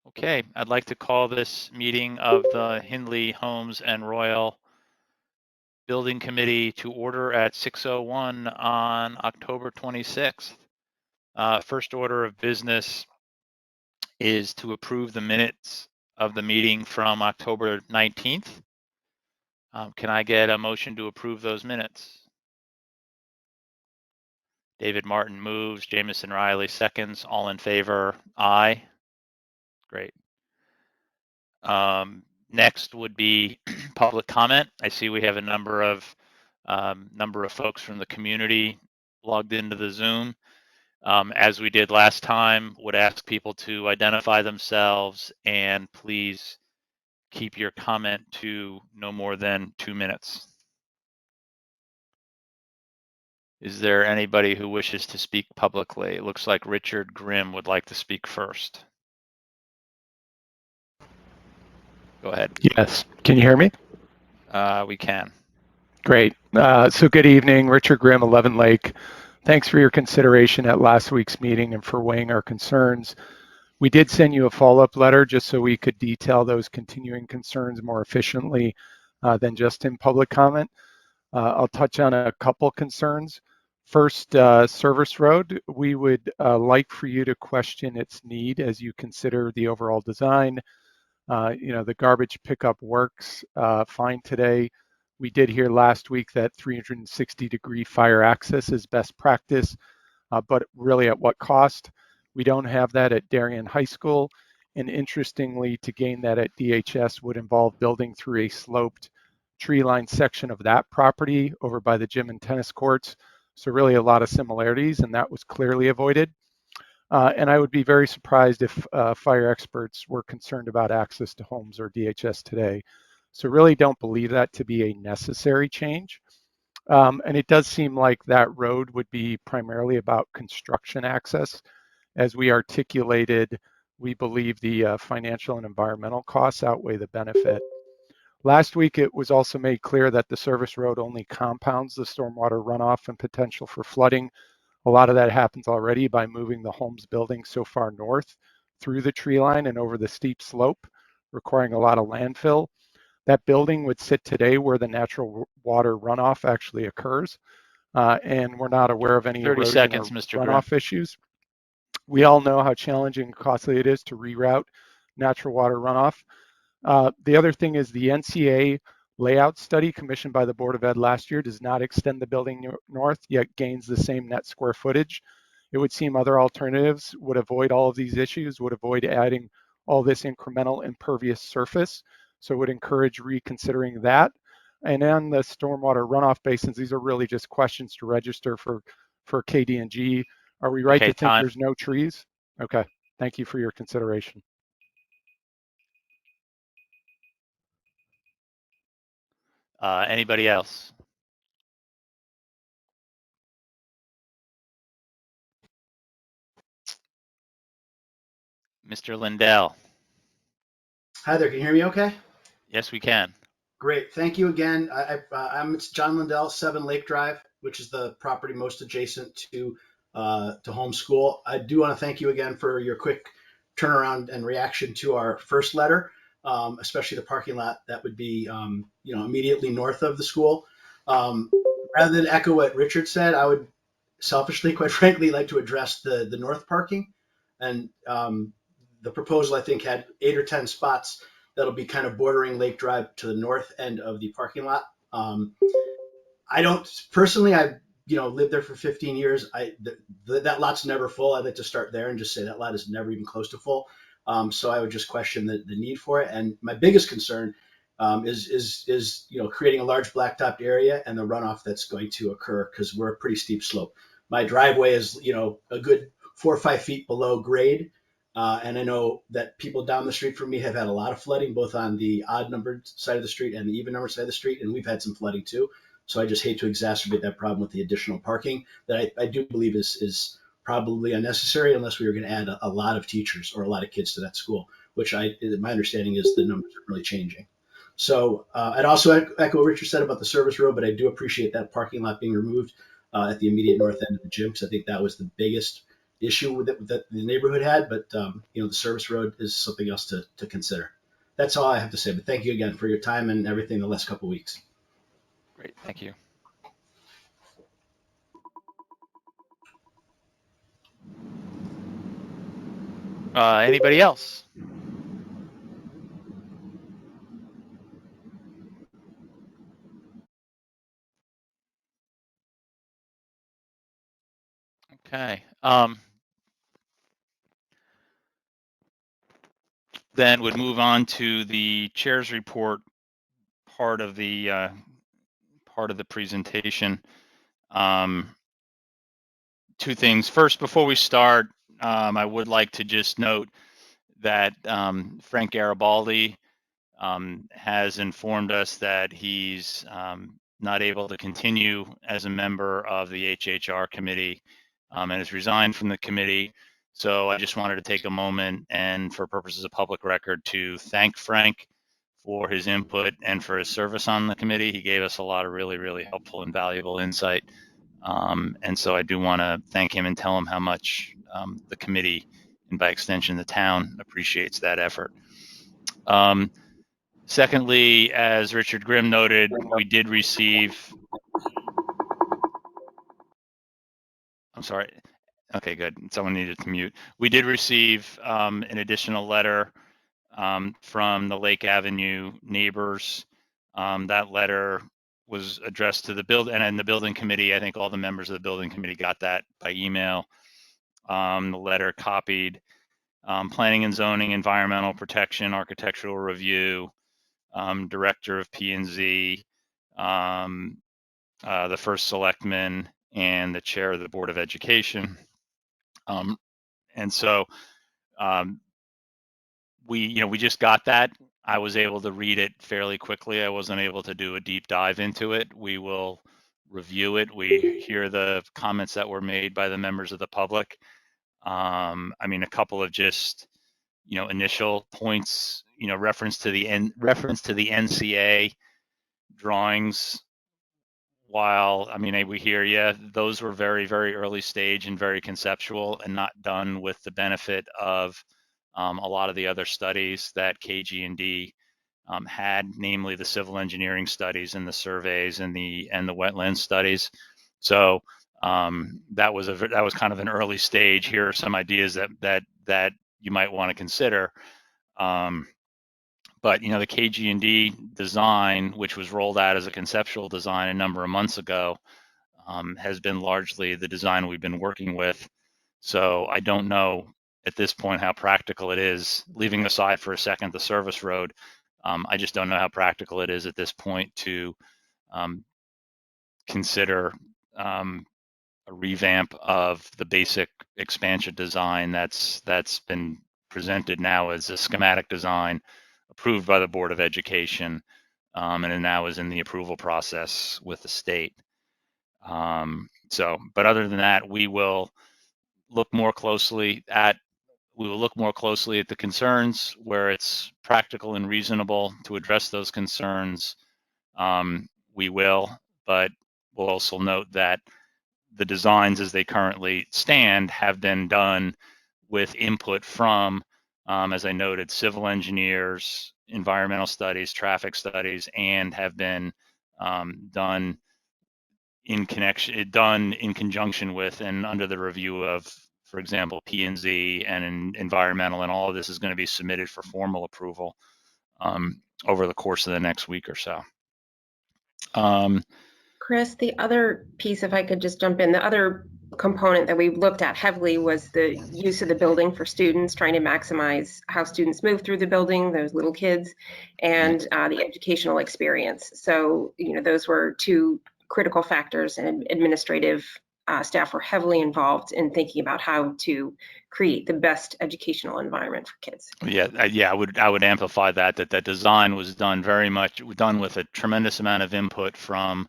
Okay, I'd like to call this meeting of the Hindley Homes and Royal Building Committee to order at 6:01 on October 26th. First order of business is to approve the minutes of the meeting from October 19th. Can I get a motion to approve those minutes? David Martin moves, Jamison Riley seconds. All in favor? Aye. Great. Next would be public comment. I see we have a number of folks from the community logged into the Zoom. As we did last time, would ask people to identify themselves and please keep your comment to no more than 2 minutes. Is there anybody who wishes to speak publicly? It looks like Richard Grimm would like to speak first. Go ahead. Yes. Can you hear me? We can. Great. So good evening, Richard Grimm, 11 Lake. Thanks for your consideration at last week's meeting and for weighing our concerns. We did send you a follow-up letter just so we could detail those continuing concerns more efficiently than just in public comment. I'll touch on a couple concerns. First, Service Road, we would like for you to question its need as you consider the overall design. The garbage pickup works fine today. We did hear last week that 360-degree fire access is best practice, but really at what cost? We don't have that at Darien High School. And interestingly, to gain that at DHS would involve building through a sloped tree-lined section of that property over by the gym and tennis courts. So really a lot of similarities, and that was clearly avoided. And I would be very surprised if fire experts were concerned about access to homes or DHS today. So really don't believe that to be a necessary change. And it does seem like that road would be primarily about construction access. As we articulated, we believe the financial and environmental costs outweigh the benefit. Last week, it was also made clear that the service road only compounds the stormwater runoff and potential for flooding. A lot of that happens already by moving the homes building so far north through the tree line and over the steep slope, requiring a lot of landfill. That building would sit today where the natural water runoff actually occurs, and we're not aware of any 30 erosion seconds, or Mr. Grimm. runoff issues. We all know how challenging and costly it is to reroute natural water runoff. The other thing is the NCA layout study commissioned by the Board of Ed last year does not extend the building north, yet gains the same net square footage. It would seem other alternatives would avoid all of these issues, would avoid adding all this incremental impervious surface. So it would encourage reconsidering that. And then the stormwater runoff basins, these are really just questions to register for KD&G. Are we right Okay, to think time. there's no trees? Okay, thank you for your consideration. Anybody else? Mr. Lindell. Hi there, can you hear me okay? Yes, we can. Great, thank you again. It's John Lindell, 7 Lake Drive, which is the property most adjacent to homeschool. I do want to thank you again for your quick turnaround and reaction to our first letter, especially the parking lot that would be immediately north of the school. Rather than echo what Richard said, I would selfishly, quite frankly, like to address the north parking. And the proposal, I think, had 8 or 10 spots that'll be kind of bordering Lake Drive to the north end of the parking lot. I don't personally, I've lived there for 15 years. That lot's never full. I'd like to start there and just say that lot is never even close to full. So I would just question the need for it. And my biggest concern is creating a large blacktopped area and the runoff that's going to occur because we're a pretty steep slope. My driveway is a good 4 or 5 feet below grade. And I know that people down the street from me have had a lot of flooding, both on the odd numbered side of the street and the even numbered side of the street. And we've had some flooding too. So I just hate to exacerbate that problem with the additional parking that I do believe is probably unnecessary unless we were going to add a lot of teachers or a lot of kids to that school, which my understanding is the numbers are really changing. So I'd also echo what Richard said about the service road, but I do appreciate that parking lot being removed at the immediate north end of the gym because I think that was the biggest issue that the neighborhood had, but the service road is something else to consider. That's all I have to say. But thank you again for your time and everything the last couple of weeks. Great, thank you. Anybody else? Okay. Then would move on to the chair's report part of the presentation. Two things. First, before we start, I would like to just note that Frank Garibaldi has informed us that he's not able to continue as a member of the HHR committee and has resigned from the committee. So I just wanted to take a moment and, for purposes of public record, to thank Frank for his input and for his service on the committee. He gave us a lot of really, really helpful and valuable insight. And so I do want to thank him and tell him how much the committee, and by extension the town, appreciates that effort. Secondly, as Richard Grimm noted, we did receive, I'm sorry, okay, good, someone needed to mute. We did receive an additional letter from the Lake Avenue neighbors. That letter was addressed to the the building committee. I think all the members of the building committee got that by email. The letter copied planning and zoning, environmental protection, architectural review, director of P&Z, the first selectman, and the chair of the Board of Education. And so we just got that. I was able to read it fairly quickly. I wasn't able to do a deep dive into it. We will review it. We hear the comments that were made by the members of the public. I mean, a couple of just initial points. Reference to the NCA drawings. While we hear you, those were very, very early stage and very conceptual and not done with the benefit of a lot of the other studies that KG&D had, namely the civil engineering studies and the surveys and the wetland studies. So that was kind of an early stage. Here are some ideas that you might want to consider. But the KG&D design, which was rolled out as a conceptual design a number of months ago, has been largely the design we've been working with. So I don't know at this point how practical it is, leaving aside for a second the service road. I just don't know how practical it is at this point to consider a revamp of the basic expansion design that's been presented now as a schematic design approved by the Board of Education, and it now is in the approval process with the state. But other than that, we will look more closely at the concerns where it's practical and reasonable to address those concerns. We will, but we'll also note that the designs as they currently stand have been done with input from, as I noted, civil engineers, environmental studies, traffic studies, and have been done in conjunction with and under the review of, for example, P&Z and environmental, and all of this is going to be submitted for formal approval over the course of the next week or so. Chris, the other piece, if I could just jump in, the other component that we looked at heavily was the use of the building for students, trying to maximize how students move through the building, those little kids, and the educational experience. So, those were two critical factors, and administrative staff were heavily involved in thinking about how to create the best educational environment for kids. Yeah, I would amplify that design was done with a tremendous amount of input from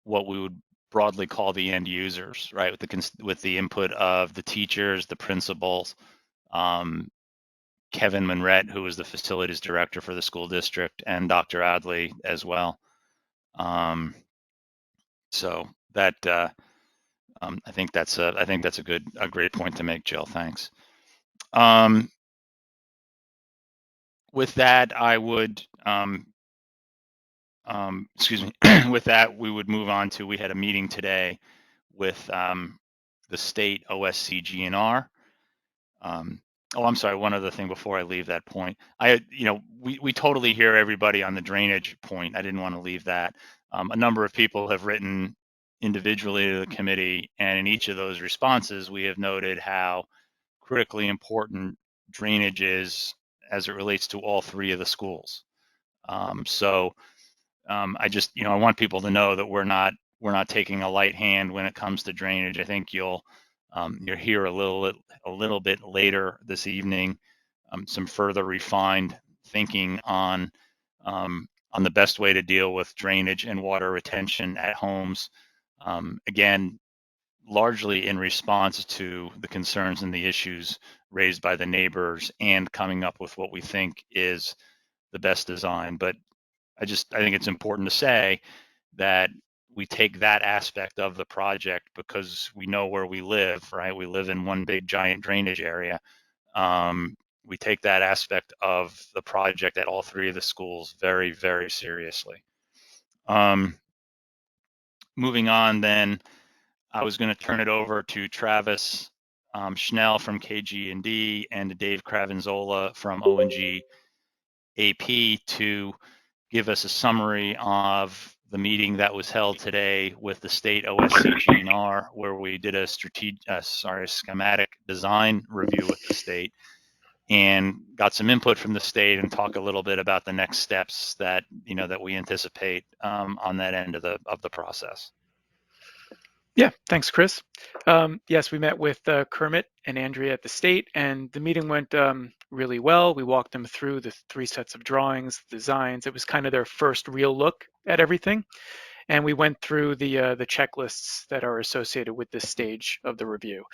what we would broadly call the end users, right? With the input of the teachers, the principals, Kevin Monrette, who was the facilities director for the school district, and Dr. Adley as well. So that I think that's a great point to make, Jill. Thanks. With that, I would, excuse me, with that, we would move on to, we had a meeting today with the state OSCGNR. Oh, I'm sorry, one other thing before I leave that point. We totally hear everybody on the drainage point. I didn't want to leave that. A number of people have written individually to the committee, and in each of those responses, we have noted how critically important drainage is as it relates to all three of the schools. I just, I want people to know that we're not taking a light hand when it comes to drainage. I think you'll hear a little bit later this evening some further refined thinking on the best way to deal with drainage and water retention at homes. Again, largely in response to the concerns and the issues raised by the neighbors, and coming up with what we think is the best design. But I think it's important to say that we take that aspect of the project because we know where we live, right? We live in one big giant drainage area. We take that aspect of the project at all three of the schools very, very seriously. Moving on then, I was going to turn it over to Travis Schnell from KG&D and to Dave Cravenzola from ONG AP to give us a summary of the meeting that was held today with the state OSCGNR, where we did a schematic design review with the state and got some input from the state, and talk a little bit about the next steps that that we anticipate on that end of the process. Yeah, thanks, Chris. Yes, we met with Kermit and Andrea at the state, and the meeting went really well. We walked them through the 3 sets of drawings, designs. It was kind of their first real look at everything, and we went through the checklists that are associated with this stage of the review.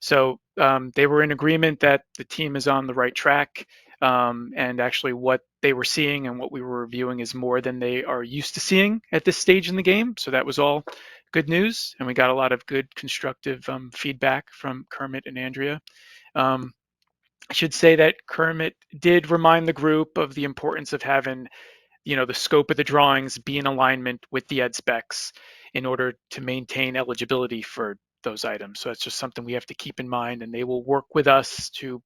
So they were in agreement that the team is on the right track, and actually what they were seeing and what we were reviewing is more than they are used to seeing at this stage in the game. So that was all good news, and we got a lot of good constructive feedback from Kermit and Andrea. I should say that Kermit did remind the group of the importance of having the scope of the drawings be in alignment with the ed specs in order to maintain eligibility for those items. So it's just something we have to keep in mind, and they will work with us to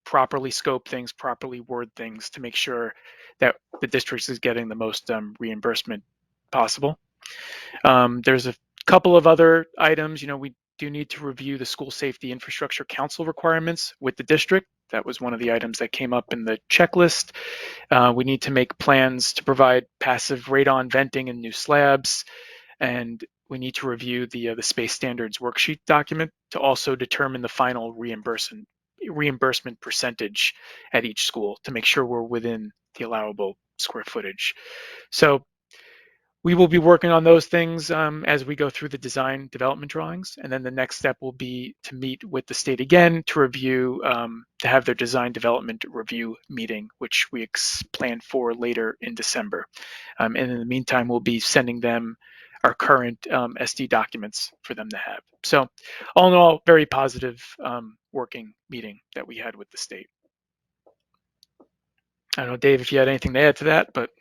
properly scope things, properly word things to make sure that the district is getting the most reimbursement possible. There's a couple of other items. We do need to review the School Safety Infrastructure Council requirements with the district. That was one of the items that came up in the checklist. We need to make plans to provide passive radon venting in new slabs, and we need to review the space standards worksheet document to also determine the final reimbursement percentage at each school to make sure we're within the allowable square footage. So we will be working on those things as we go through the design development drawings. And then the next step will be to meet with the state again to review, to have their design development review meeting, which we plan for later in December. And in the meantime, we'll be sending them our current SD documents for them to have. So all in all, very positive working meeting that we had with the state. I don't know, Dave, if you had anything to add to that, but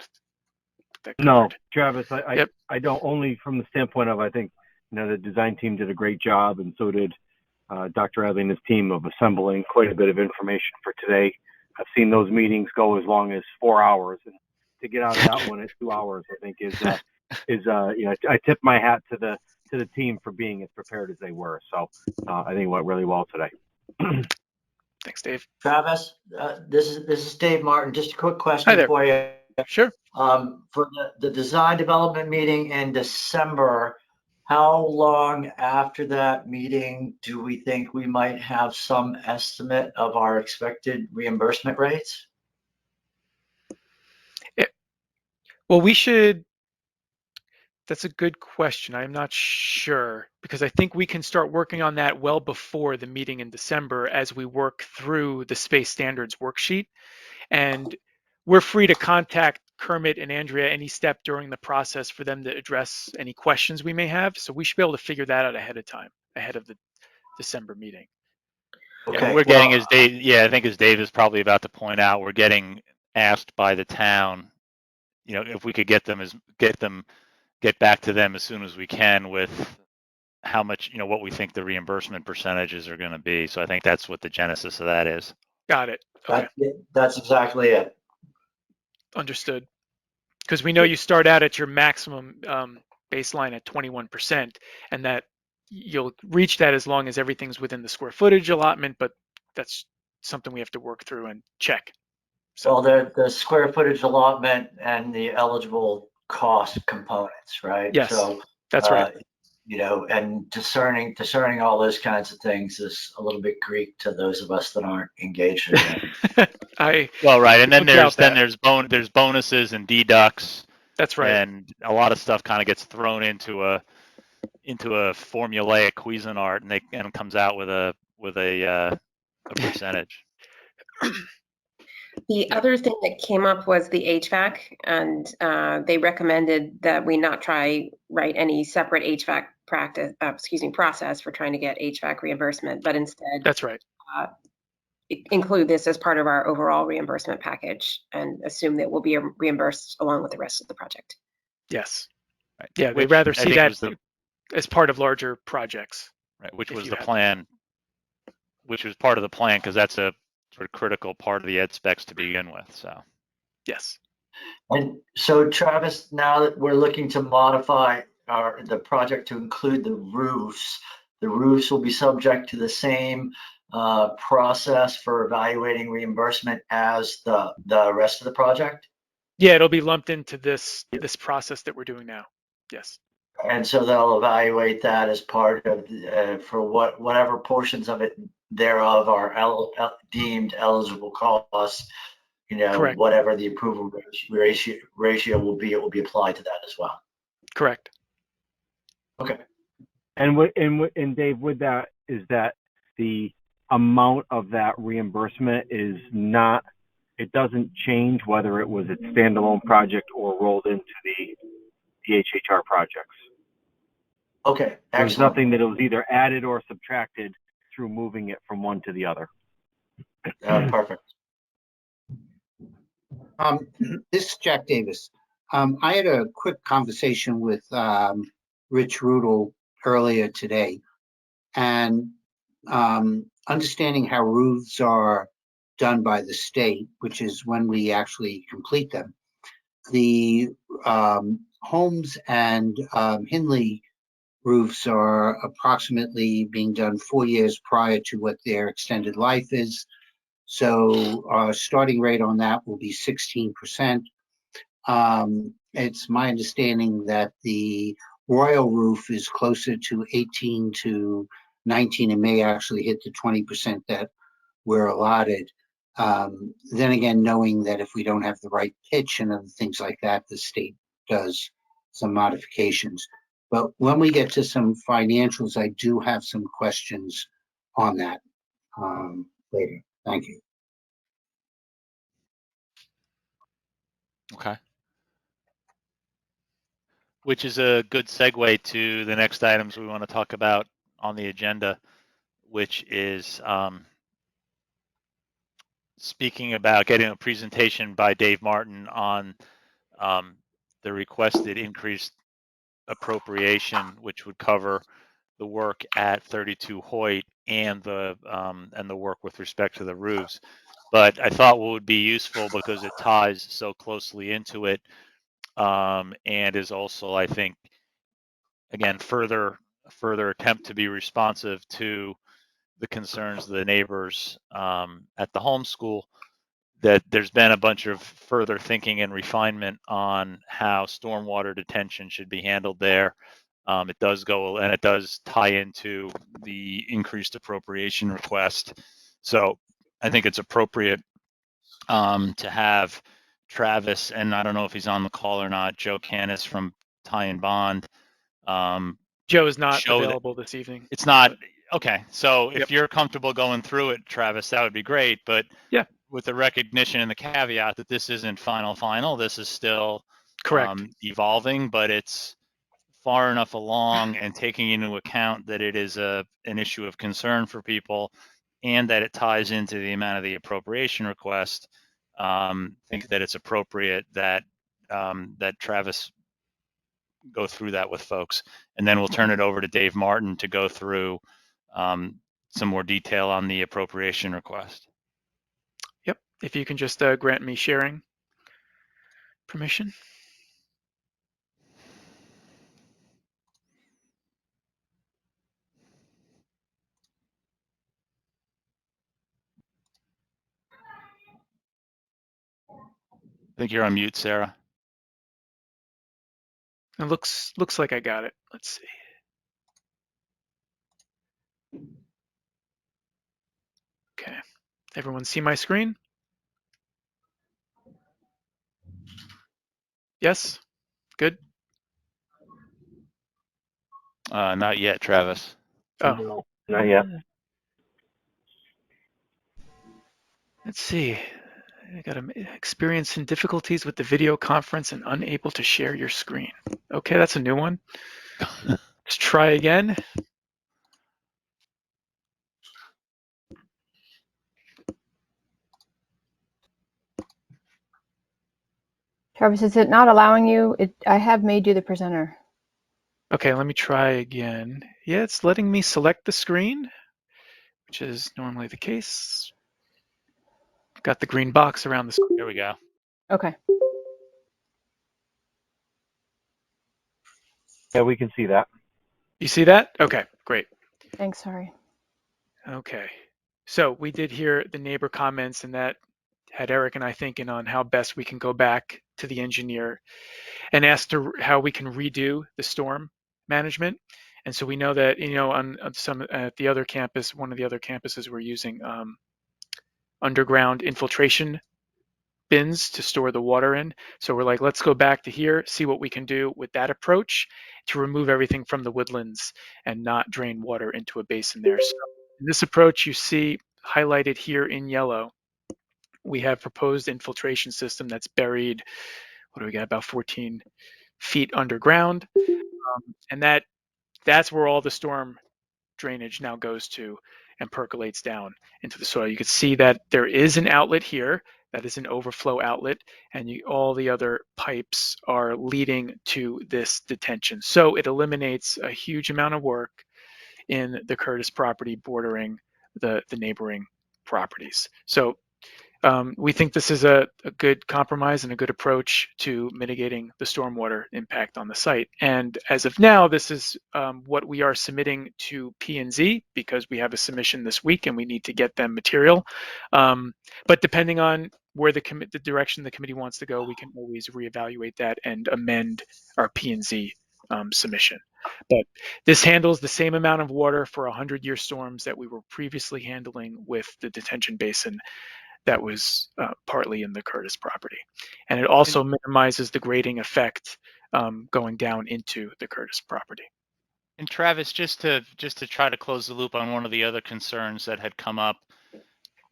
that covered. No, Travis, Yep. I don't, only from the standpoint of, I think, the design team did a great job, and so did Dr. Adley and his team of assembling quite a bit of information for today. I've seen those meetings go as long as 4 hours, and to get out of that one at 2 hours, I think I tip my hat to the team for being as prepared as they were. So I think it went really well today. Thanks, Dave. Travis, this is Dave Martin. Just a quick question for you. Sure. For the design development meeting in December, how long after that meeting do we think we might have some estimate of our expected reimbursement rates? Well, that's a good question. I'm not sure, because I think we can start working on that well before the meeting in December as we work through the space standards worksheet. And we're free to contact Kermit and Andrea any step during the process for them to address any questions we may have. So we should be able to figure that out ahead of time. ahead of the December meeting. And Okay, we're getting, well, as Dave, I think as Dave is probably about to point out, we're getting asked by the town, if we could get back to them as soon as we can with how much, what we think the reimbursement percentages are going to be. So I think that's what the genesis of that is. Got it. Okay, that's exactly it. understood. Because we know you start out at your maximum baseline at 21%, and that you'll reach that as long as everything's within the square footage allotment, but that's something we have to work through and check. So, Well, the square footage allotment and the eligible cost components, right? yes, So, that's right. And discerning all those kinds of things is a little bit Greek to those of us that aren't engaged in it. Well, right, and then don't doubt there's bonuses and deducts. That's right. And a lot of stuff kind of gets thrown into a formulaic Cuisinart, and it comes out with a percentage. The other thing that came up was the HVAC, and they recommended that we not write any separate HVAC process for trying to get HVAC reimbursement, but instead That's right. Include this as part of our overall reimbursement package and assume that we'll be reimbursed along with the rest of the project. Yes. Right. Yeah, they'd rather see that as part of larger projects. Right, which was the plan, which was part of the plan, because that's a sort of critical part of the ed specs to begin with. So, yes. And so, Travis, now that we're looking to modify the project to include the roofs will be subject to the same process for evaluating reimbursement as the rest of the project? Yeah, it'll be lumped into this process that we're doing now. Yes. And so they'll evaluate that as part of for whatever portions of it thereof are deemed eligible costs. Correct. Whatever the approval ratio will be, it will be applied to that as well. Correct. Okay. And Dave, with that, is that the amount of that reimbursement is not, it doesn't change whether it was a standalone project or rolled into the HHR projects. Okay, excellent. There's nothing that was either added or subtracted through moving it from one to the other. Perfect. This is Jack Davis. I had a quick conversation with Rich Rudel earlier today, and understanding how roofs are done by the state, which is when we actually complete them. The Holmes and Hindley roofs are approximately being done 4 years prior to what their extended life is. So our starting rate on that will be 16%. It's my understanding that the Royal roof is closer to 18 to 19 and may actually hit the 20% that we're allotted. Then again, knowing that if we don't have the right pitch and other things like that, the state does some modifications. But when we get to some financials, I do have some questions on that later. Thank you. okay. Which is a good segue to the next items we want to talk about on the agenda, which is speaking about getting a presentation by Dave Martin on the requested increased appropriation, which would cover the work at 32 Hoyt and the work with respect to the roofs. But I thought what would be useful, because it ties so closely into it, and is also, I think, again, further attempt to be responsive to the concerns of the neighbors at the homeschool, that there's been a bunch of further thinking and refinement on how stormwater detention should be handled there. It does tie into the increased appropriation request. So I think it's appropriate to have Travis, and I don't know if he's on the call or not, Joe Canis from Ty and Bond. Joe is not available this evening. It's not. Okay. So if you're comfortable going through it, Travis, that would be great. But yeah, with the recognition and the caveat that this isn't final, this is still correct evolving, but it's far enough along and taking into account that it is an issue of concern for people and that it ties into the amount of the appropriation request, think that it's appropriate that that Travis go through that with folks. And then we'll turn it over to Dave Martin to go through some more detail on the appropriation request. Yep. If you can just grant me sharing permission. I think you're on mute, Sarah. It looks like I got it. Let's see. Okay. Everyone see my screen? Yes? Good? Not yet, Travis. Oh. No, not yet. Let's see. I got experiencing difficulties with the video conference and unable to share your screen. Okay, that's a new one. Let's try again. Travis, is it not allowing you? I have made you the presenter. Okay, let me try again. Yeah, it's letting me select the screen, which is normally the case. Got the green box around the screen. Here we go. Okay. Yeah, we can see that. You see that? Okay, great. Thanks, sorry. Okay. So we did hear the neighbor comments, and that had Eric and I thinking on how best we can go back to the engineer and ask how we can redo the storm management. And so we know that, on some at the other campus, one of the other campuses, we're using underground infiltration bins to store the water in. So we're like, let's go back to here, see what we can do with that approach to remove everything from the woodlands and not drain water into a basin there. So in this approach, you see highlighted here in yellow, we have proposed infiltration system that's buried, what do we got, about 14 feet underground. And that's where all the storm drainage now goes to and percolates down into the soil. You can see that there is an outlet here that is an overflow outlet, and all the other pipes are leading to this detention. So it eliminates a huge amount of work in the Curtis property bordering the neighboring properties. So we think this is a good compromise and a good approach to mitigating the stormwater impact on the site. And as of now, this is what we are submitting to P&Z because we have a submission this week and we need to get them material. But depending on where the direction the committee wants to go, we can always reevaluate that and amend our P&Z submission. But this handles the same amount of water for 100-year storms that we were previously handling with the detention basin that was partly in the Curtis property. And it also minimizes the grading effect going down into the Curtis property. And Travis, just to try to close the loop on one of the other concerns that had come up,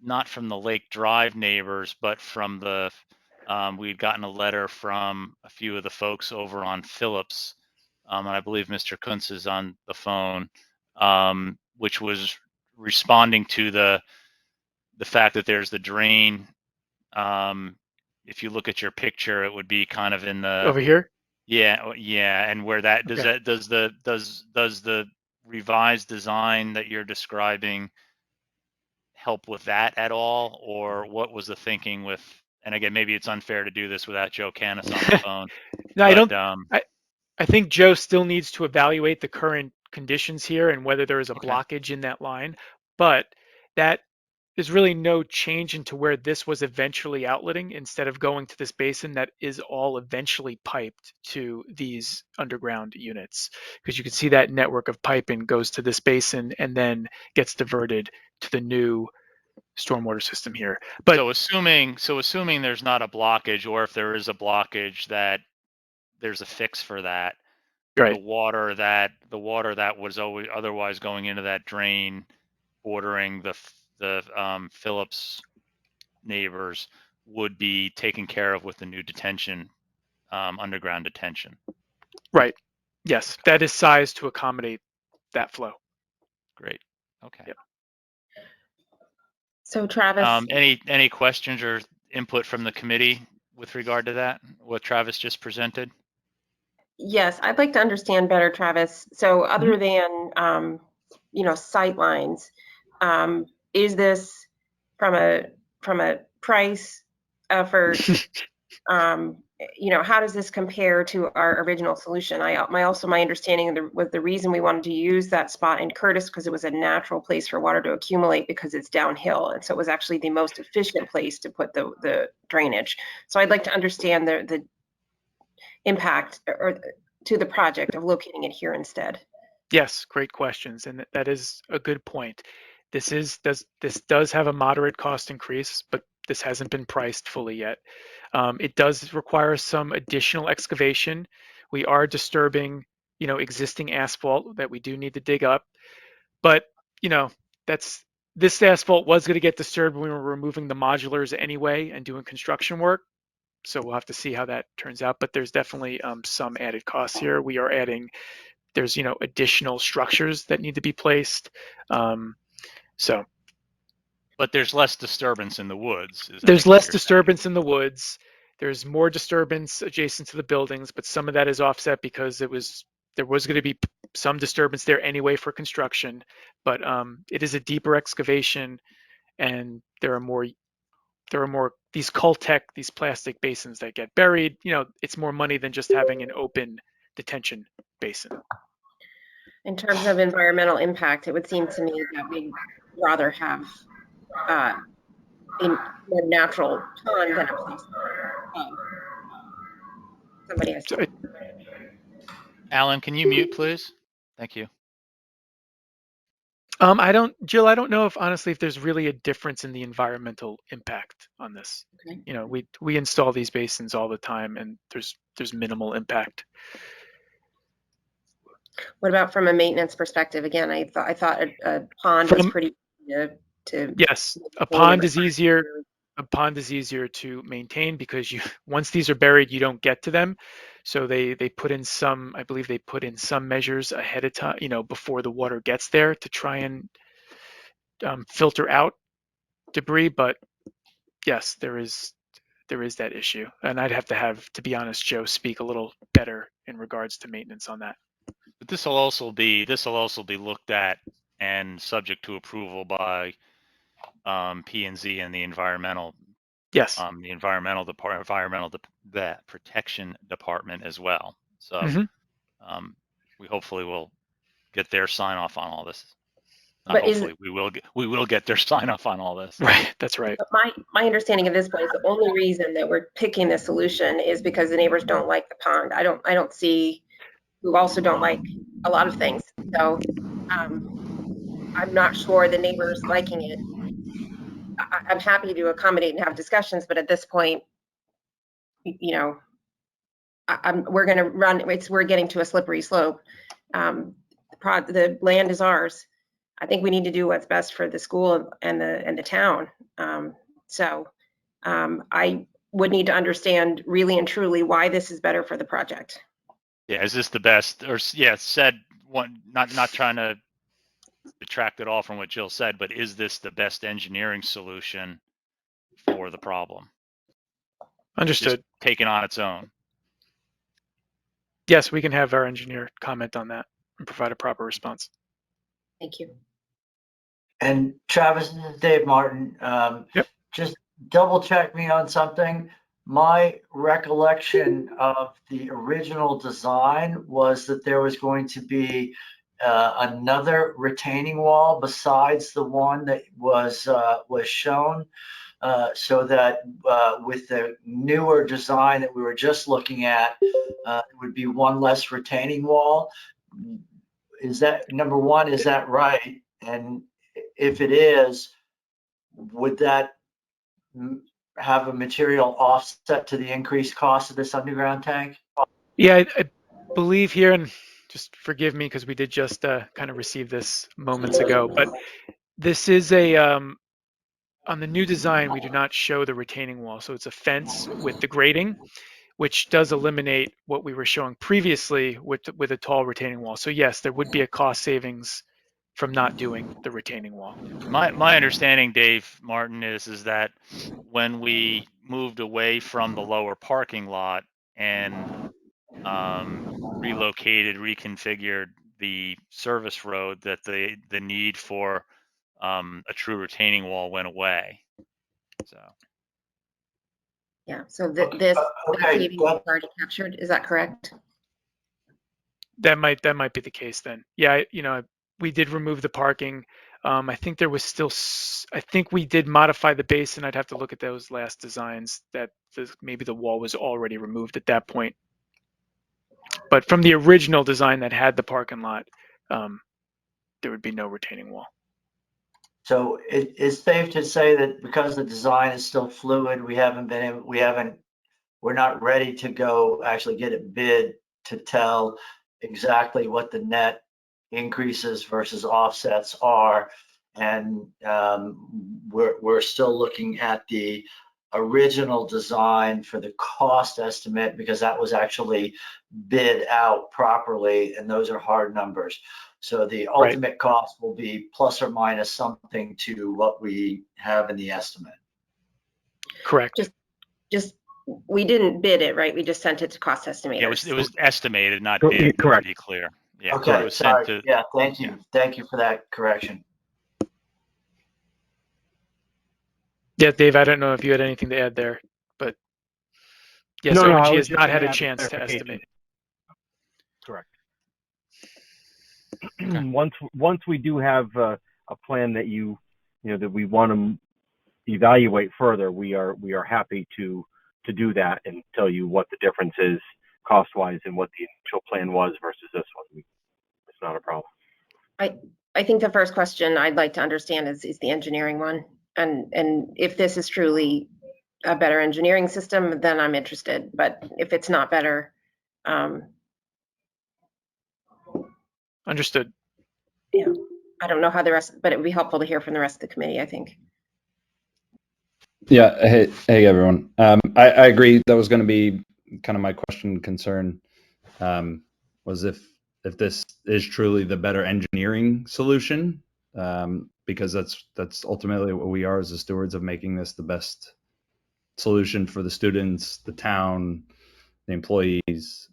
not from the Lake Drive neighbors, but from the we'd gotten a letter from a few of the folks over on Phillips, and I believe Mr. Kuntz is on the phone, which was responding to the fact that there's the drain. If you look at your picture, it would be kind of in the Over here? yeah, and where that does Okay. that does the revised design that you're describing help with that at all, or what was the thinking with? And again, maybe it's unfair to do this without Joe Canis on the phone. No, I But don't. I think Joe still needs to evaluate the current conditions here and whether there is a okay. blockage in that line. But that there's really no change into where this was eventually outletting instead of going to this basin that is all eventually piped to these underground units. Because you can see that network of piping goes to this basin and then gets diverted to the new stormwater system here. But So assuming there's not a blockage, or if there is a blockage, that there's a fix for that. right. The water that was always otherwise going into that drain bordering the Phillips neighbors would be taken care of with the new detention, underground detention. Right. Yes, that is sized to accommodate that flow. Great. Okay. Yep. So Travis, Any questions or input from the committee with regard to that? What Travis just presented? yes, I'd like to understand better, Travis. So other than, sight lines, is this from a price effort? How does this compare to our original solution? My understanding was the reason we wanted to use that spot in Curtis because it was a natural place for water to accumulate because it's downhill, and so it was actually the most efficient place to put the drainage. So I'd like to understand the impact or to the project of locating it here instead. Yes, great questions, and that is a good point. This does have a moderate cost increase, but this hasn't been priced fully yet. It does require some additional excavation. We are disturbing, existing asphalt that we do need to dig up, but this asphalt was going to get disturbed when we were removing the modulars anyway and doing construction work. So we'll have to see how that turns out. But there's definitely some added costs here. We are adding. There's additional structures that need to be placed. So But there's less disturbance in the woods. there's less disturbance in the woods. There's more disturbance adjacent to the buildings, but some of that is offset because there was going to be some disturbance there anyway for construction. But it is a deeper excavation, and there are more these Cultec, these plastic basins that get buried. It's more money than just having an open detention basin. In terms of environmental impact, it would seem to me that we'd rather have a more natural pond than a place. Somebody has to. Alan, can you mute, please? Thank you. Jill, I don't know if there's really a difference in the environmental impact on this. Okay. We install these basins all the time, and there's minimal impact. What about from a maintenance perspective? Again, I thought a pond was pretty to Yes, a pond is easier. A pond is easier to maintain because once these are buried, you don't get to them. So they put in some, I believe they put in some measures ahead of time, before the water gets there to try and filter out debris. But yes, there is that issue, and I'd have to be honest, Joe, speak a little better in regards to maintenance on that. But this will also be looked at and subject to approval by P&Z and the environmental. Yes. The environmental protection department as well. So we hopefully will get their sign off on all this. We will get their sign off on all this. Right, that's right. But my understanding at this point is the only reason that we're picking this solution is because the neighbors don't like the pond. I don't see who also don't like a lot of things. So I'm not sure the neighbors liking it. I'm happy to accommodate and have discussions, but at this point, we're going to run. We're getting to a slippery slope. The land is ours. I think we need to do what's best for the school and the town. I would need to understand really and truly why this is better for the project. Yeah, is this the best? Or said one. Not trying to detract at all from what Jill said, but is this the best engineering solution for the problem? Understood. Just taken on its own. Yes, we can have our engineer comment on that and provide a proper response. Thank you. And Travis, this is Dave Martin. Yep. Just double check me on something. My recollection of the original design was that there was going to be another retaining wall besides the one that was shown, so that with the newer design that we were just looking at, it would be one less retaining wall. Is that, number one, is that right? And if it is, would that have a material offset to the increased cost of this underground tank? Yeah, I believe here, and just forgive me because we did just kind of receive this moments ago, but this is on the new design, we do not show the retaining wall. So it's a fence with the grading, which does eliminate what we were showing previously with a tall retaining wall. So yes, there would be a cost savings from not doing the retaining wall. My understanding, Dave Martin, is that when we moved away from the lower parking lot and relocated, reconfigured the service road, that the need for a true retaining wall went away. So Yeah, so this Okay, savings is already captured, is that correct? That might be the case then. Yeah, we did remove the parking. I think there was still, I think we did modify the base, and I'd have to look at those last designs that maybe the wall was already removed at that point. But from the original design that had the parking lot, there would be no retaining wall. So it's safe to say that because the design is still fluid, we're not ready to go actually get it bid to tell exactly what the net increases versus offsets are. And we're still looking at the original design for the cost estimate, because that was actually bid out properly, and those are hard numbers. So the ultimate cost will be plus or minus something to what we have in the estimate. Correct. Just we didn't bid it, right? We just sent it to cost estimators. Yeah, it was estimated, not bid. Correct. To be clear. Yeah. Okay, It was sorry. sent to, Yeah, thank you. yeah. Thank you for that correction. Yeah, Dave, I don't know if you had anything to add there, but yes, No, OG I was has just not gonna had a add the chance to clarification. estimate. Correct. Okay. Once we do have a plan that that we want to evaluate further, we are happy to do that and tell you what the difference is cost-wise and what the initial plan was versus this one. It's not a problem. I think the first question I'd like to understand is the engineering one. And if this is truly a better engineering system, then I'm interested. But if it's not better, Understood. yeah, I don't know how the rest, but it would be helpful to hear from the rest of the committee, I think. Yeah. Hey, everyone. I agree. That was going to be kind of my question concern, was if this is truly the better engineering solution, because that's ultimately what we are as the stewards of making this the best solution for the students, the town, the employees.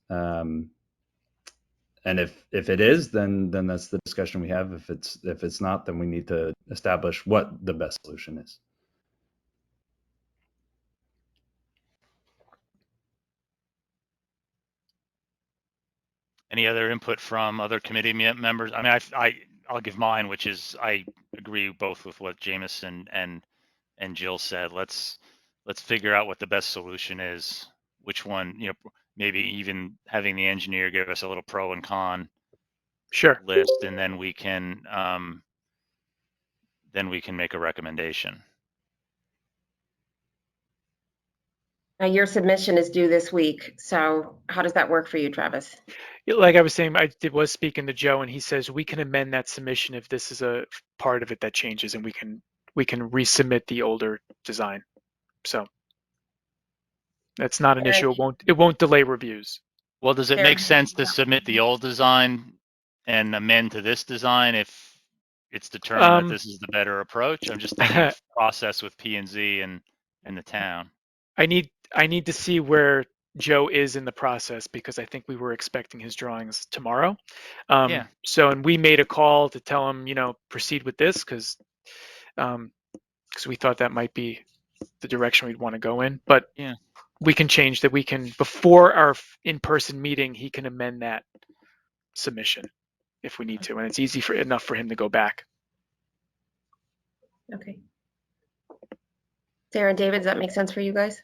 And if it is, then that's the discussion we have. If it's not, then we need to establish what the best solution is. Any other input from other committee members? I mean, I'll give mine, which is I agree both with what Jameson and Jill said. Let's figure out what the best solution is. Which one, maybe even having the engineer give us a little pro and con list, and then we can make a recommendation. Now, your submission is due this week. So how does that work for you, Travis? Like I was saying, I was speaking to Joe, and he says we can amend that submission if this is a part of it that changes, and we can resubmit the older design. So that's not an issue. It won't delay reviews. Well, does it make sense to submit the old design and amend to this design if it's determined that this is the better approach? I'm just thinking of process with P&Z and the town. I need to see where Joe is in the process, because I think we were expecting his drawings tomorrow. Yeah. So, and we made a call to tell him, proceed with this because we thought that might be the direction we'd want to go in. But yeah, we can change that. We can, before our in-person meeting, he can amend that submission if we need to, and it's easy enough for him to go back. Okay. Sarah and David, does that make sense for you guys?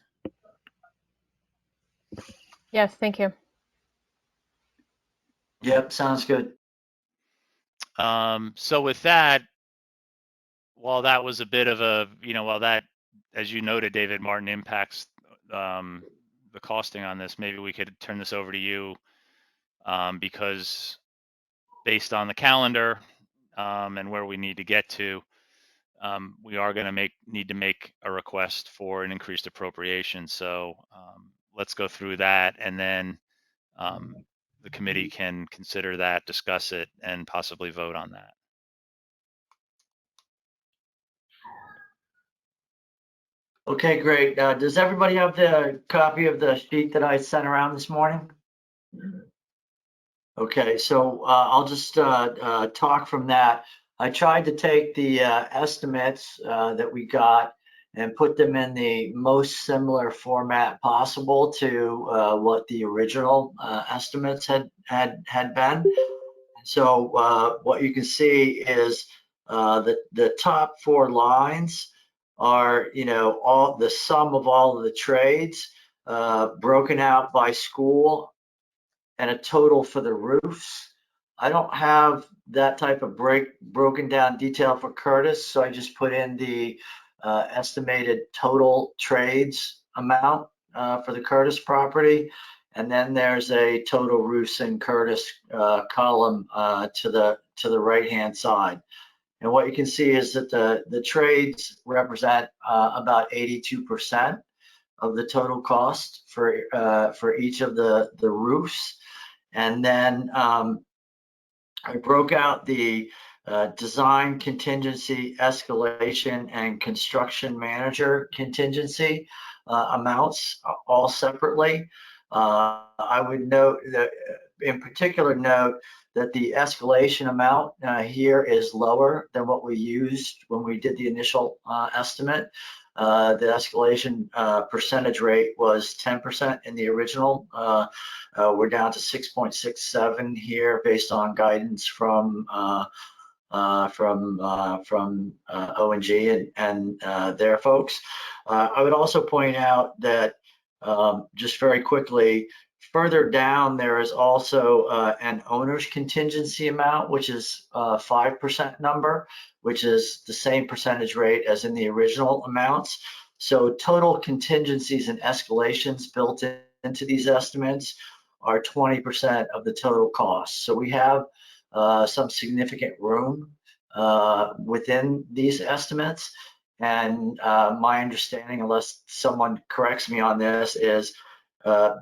Yes, thank you. Yep, sounds good. So with that, while that was a bit of a, while that, as you noted, David Martin, impacts the costing on this, maybe we could turn this over to you, because based on the calendar and where we need to get to, we are going to need to make a request for an increased appropriation. So let's go through that, and then the committee can consider that, discuss it, and possibly vote on that. Okay, great. Does everybody have the copy of the sheet that I sent around this morning? Okay, so I'll just talk from that. I tried to take the estimates that we got and put them in the most similar format possible to what the original estimates had been. So what you can see is the top 4 lines are, all the sum of all of the trades broken out by school and a total for the roofs. I don't have that type of broken down detail for Curtis, so I just put in the estimated total trades amount for the Curtis property. And then there's a total roofs in Curtis column to the right-hand side. And what you can see is that the trades represent about 82% of the total cost for each of the roofs. And then I broke out the design contingency, escalation, and construction manager contingency amounts all separately. I would note that, in particular, note that the escalation amount here is lower than what we used when we did the initial estimate. The escalation percentage rate was 10% in the original. We're down to 6.67 here based on guidance from O&G and their folks. I would also point out that just very quickly, further down there is also an owner's contingency amount, which is a 5% number, which is the same percentage rate as in the original amounts. So total contingencies and escalations built into these estimates are 20% of the total cost. So we have some significant room within these estimates. And my understanding, unless someone corrects me on this, is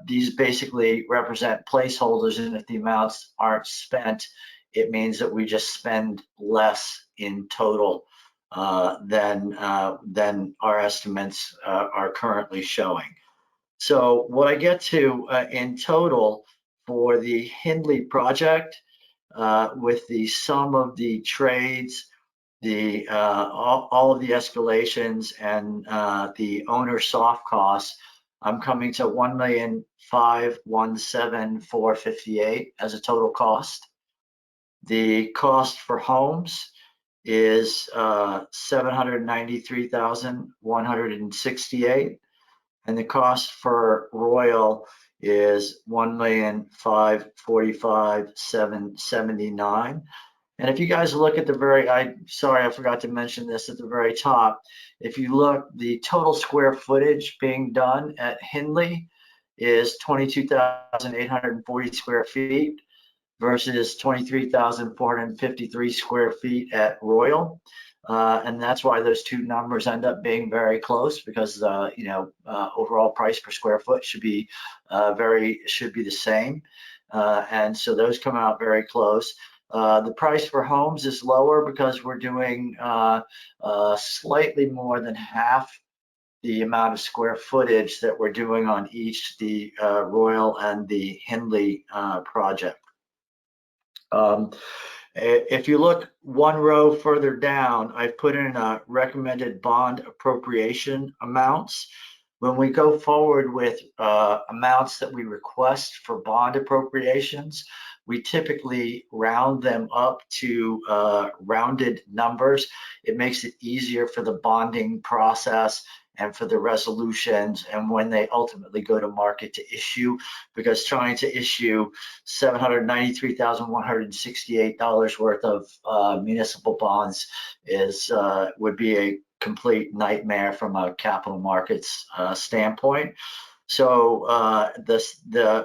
these basically represent placeholders, and if the amounts aren't spent, it means that we just spend less in total than our estimates are currently showing. So what I get to in total for the Hindley project, with the sum of the trades, the all of the escalations, and the owner soft costs, I'm coming to $1,517,458 as a total cost. The cost for homes is $793,168, and the cost for Royal is $1,545,779. And if you guys look at the sorry, I forgot to mention this at the very top. If you look, the total square footage being done at Hindley is 22,840 square feet versus 23,453 square feet at Royal. And that's why those two numbers end up being very close, because overall price per square foot should be the same. And so those come out very close. The price for homes is lower because we're doing slightly more than half the amount of square footage that we're doing on each the Royal and the Hindley project. If you look one row further down, I've put in recommended bond appropriation amounts. When we go forward with amounts that we request for bond appropriations, we typically round them up to rounded numbers. It makes it easier for the bonding process and for the resolutions and when they ultimately go to market to issue, because trying to issue $793,168 worth of municipal bonds would be a complete nightmare from a capital markets standpoint. So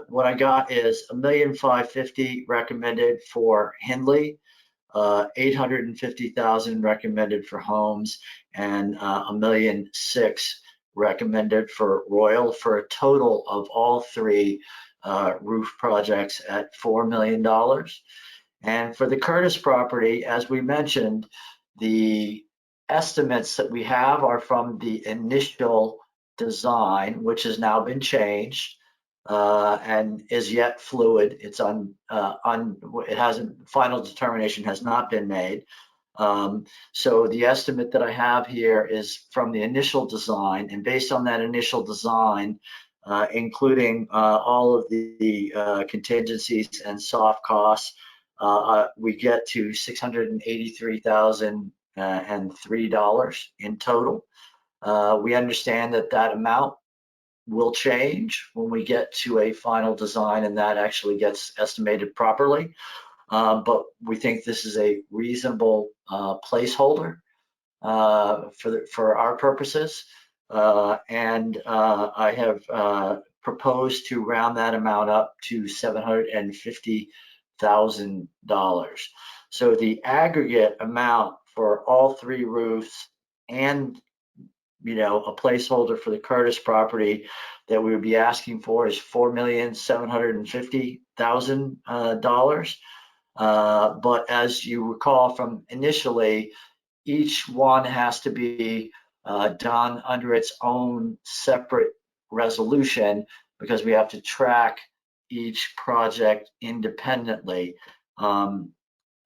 what I got is $1,550,000 recommended for Hindley, $850,000 recommended for homes, and $1,600,000 recommended for Royal for a total of all three roof projects at $4 million. And for the Curtis property, as we mentioned, the estimates that we have are from the initial design, which has now been changed and is yet fluid. It's it hasn't, final determination has not been made. So the estimate that I have here is from the initial design, and based on that initial design, including all of the contingencies and soft costs, we get to $683,003 in total. We understand that that amount will change when we get to a final design and that actually gets estimated properly. But we think this is a reasonable placeholder for our purposes. And I have proposed to round that amount up to $750,000. So the aggregate amount for all three roofs and a placeholder for the Curtis property that we would be asking for is $4,750,000. But as you recall from initially, each one has to be done under its own separate resolution because we have to track each project independently. I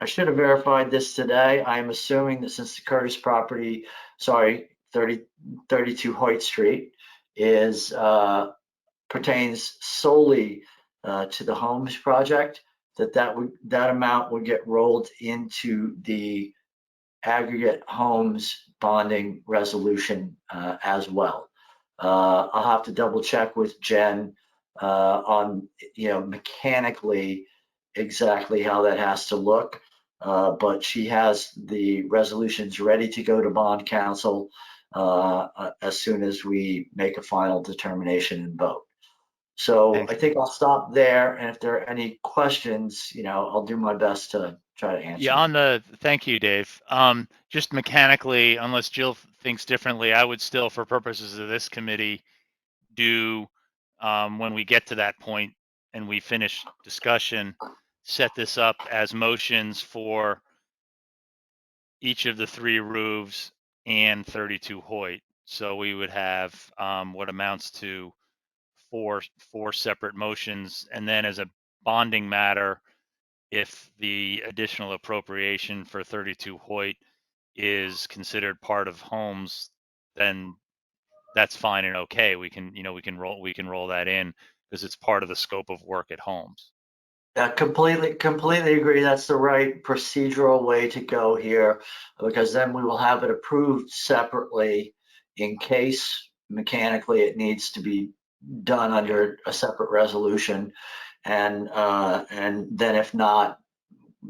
should have verified this today. I am assuming that since the Curtis property, 32 Hoyt Street pertains solely to the Homes project, that amount would get rolled into the aggregate Homes bonding resolution as well. I'll have to double check with Jen on mechanically exactly how that has to look, but she has the resolutions ready to go to bond council as soon as we make a final determination and vote. So Thanks. I think I'll stop there, and if there are any questions, I'll do my best to try to answer. Yeah, thank you, Dave. Just mechanically, unless Jill thinks differently, I would still, for purposes of this committee, do when we get to that point and we finish discussion, set this up as motions for each of the three roofs and 32 Hoyt. So we would have what amounts to four separate motions, and then as a bonding matter, if the additional appropriation for 32 Hoyt is considered part of Homes, then that's fine and okay. We can roll that in because it's part of the scope of work at Homes. Yeah, completely agree. That's the right procedural way to go here, because then we will have it approved separately in case mechanically it needs to be done under a separate resolution, and then if not,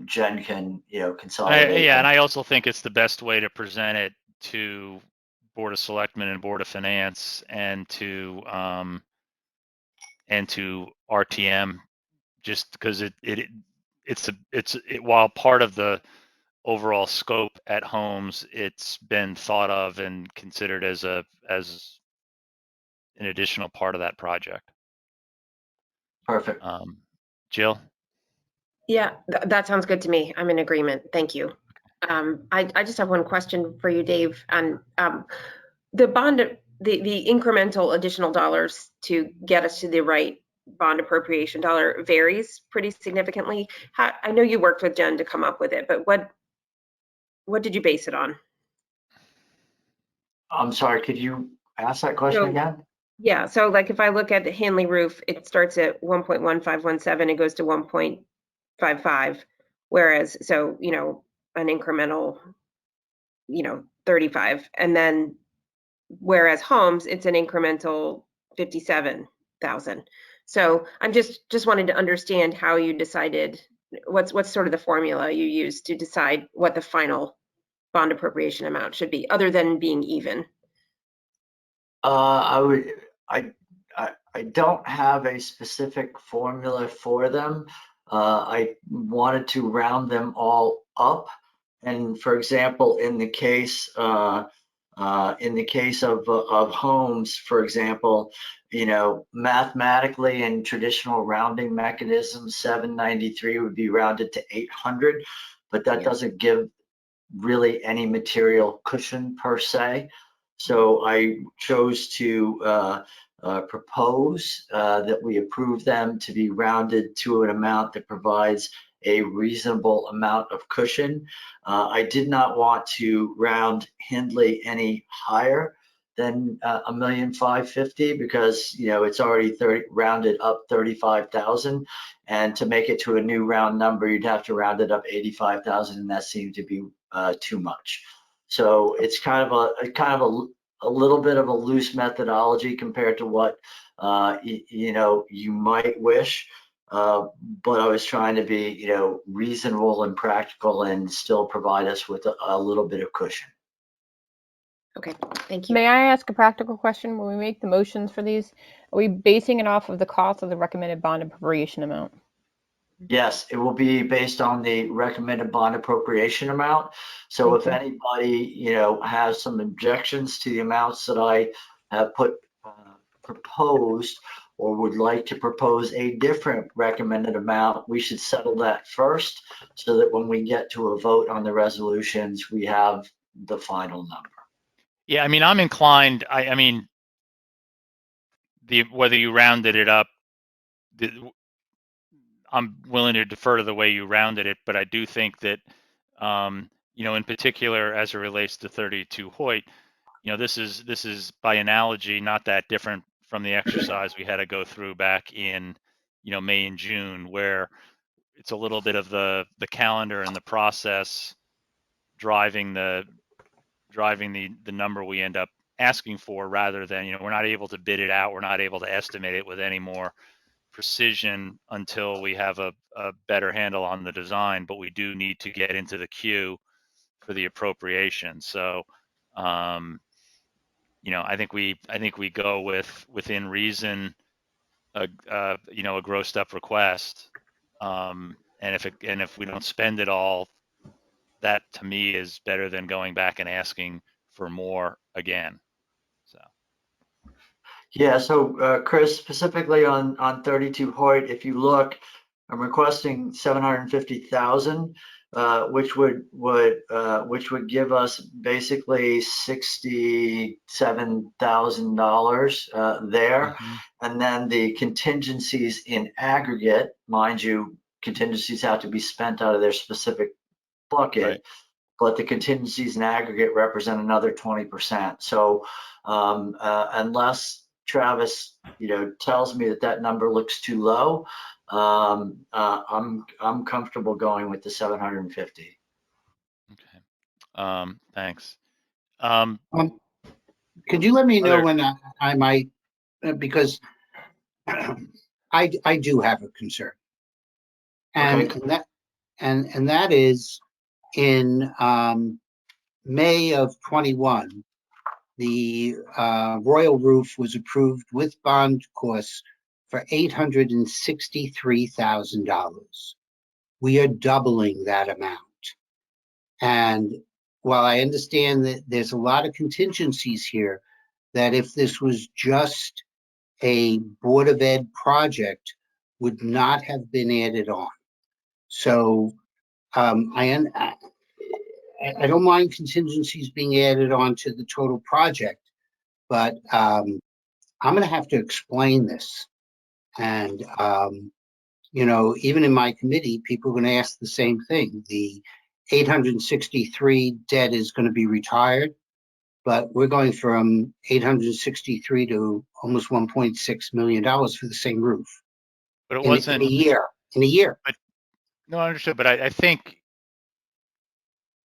Jen can consolidate. And I also think it's the best way to present it to Board of Selectmen and Board of Finance and to RTM, just because while part of the overall scope at Homes, it's been thought of and considered as an additional part of that project. Perfect. Jill? Yeah, that sounds good to me. I'm in agreement. Thank you. I just have one question for you, Dave. On the bond, the incremental additional dollars to get us to the right bond appropriation dollar varies pretty significantly. I know you worked with Jen to come up with it, but what did you base it on? I'm sorry, could you ask that question again? Yeah, so like if I look at the Hanley roof, it starts at 1.1517 and goes to 1.55, whereas an incremental 35, and then whereas Homes, it's an incremental 57,000. So I'm just wanting to understand how you decided, what's sort of the formula you used to decide what the final bond appropriation amount should be, other than being even. I don't have a specific formula for them. I wanted to round them all up. And for example, in the case In the case of homes, for example, mathematically and traditional rounding mechanisms, 793 would be rounded to 800, but that doesn't give really any material cushion per se. So I chose to propose that we approve them to be rounded to an amount that provides a reasonable amount of cushion. I did not want to round Hindley any higher than $1,550,000 because it's already rounded up 35,000, and to make it to a new round number, you'd have to round it up 85,000, and that seemed to be too much. So it's kind of a little bit of a loose methodology compared to what you might wish. But I was trying to be, reasonable and practical and still provide us with a little bit of cushion. Okay, thank you. May I ask a practical question? When we make the motions for these, are we basing it off of the cost of the recommended bond appropriation amount? Yes, it will be based on the recommended bond appropriation amount. So if anybody, has some objections to the amounts that I have proposed, or would like to propose a different recommended amount, we should settle that first so that when we get to a vote on the resolutions, we have the final number. Yeah, I mean, I'm inclined, I mean, whether you rounded it up, I'm willing to defer to the way you rounded it, but I do think that, in particular, as it relates to 32 Hoyt, this is by analogy not that different from the exercise we had to go through back in, May and June, where it's a little bit of the calendar and the process driving the number we end up asking for, rather than, we're not able to bid it out, we're not able to estimate it with any more precision until we have a better handle on the design, but we do need to get into the queue for the appropriation. So, I think we go within reason, a grossed up request. And if we don't spend it all, that to me is better than going back and asking for more again. So. Yeah, so Chris, specifically on 32 Hoyt, if you look, I'm requesting 750,000, which would give us basically $67,000 there, Mm-hmm. and then the contingencies in aggregate, mind you, contingencies have to be spent out of their specific bucket. Right. But the contingencies in aggregate represent another 20%. So unless Travis, tells me that number looks too low, I'm comfortable going with the 750. Okay. Thanks. Could you let me know Other- when I might, because I do have a concern, and Okay. that is in May of 21, the Royal Roof was approved with bond costs for $863,000. We are doubling that amount. And while I understand that there's a lot of contingencies here, that if this was just a Board of Ed project, would not have been added on. So I don't mind contingencies being added on to the total project, but I'm going to have to explain this. And, even in my committee, people are going to ask the same thing. The 863 debt is going to be retired, but we're going from 863 to almost $1.6 million for the same roof. but it in wasn't a year. But no, I understood. But I think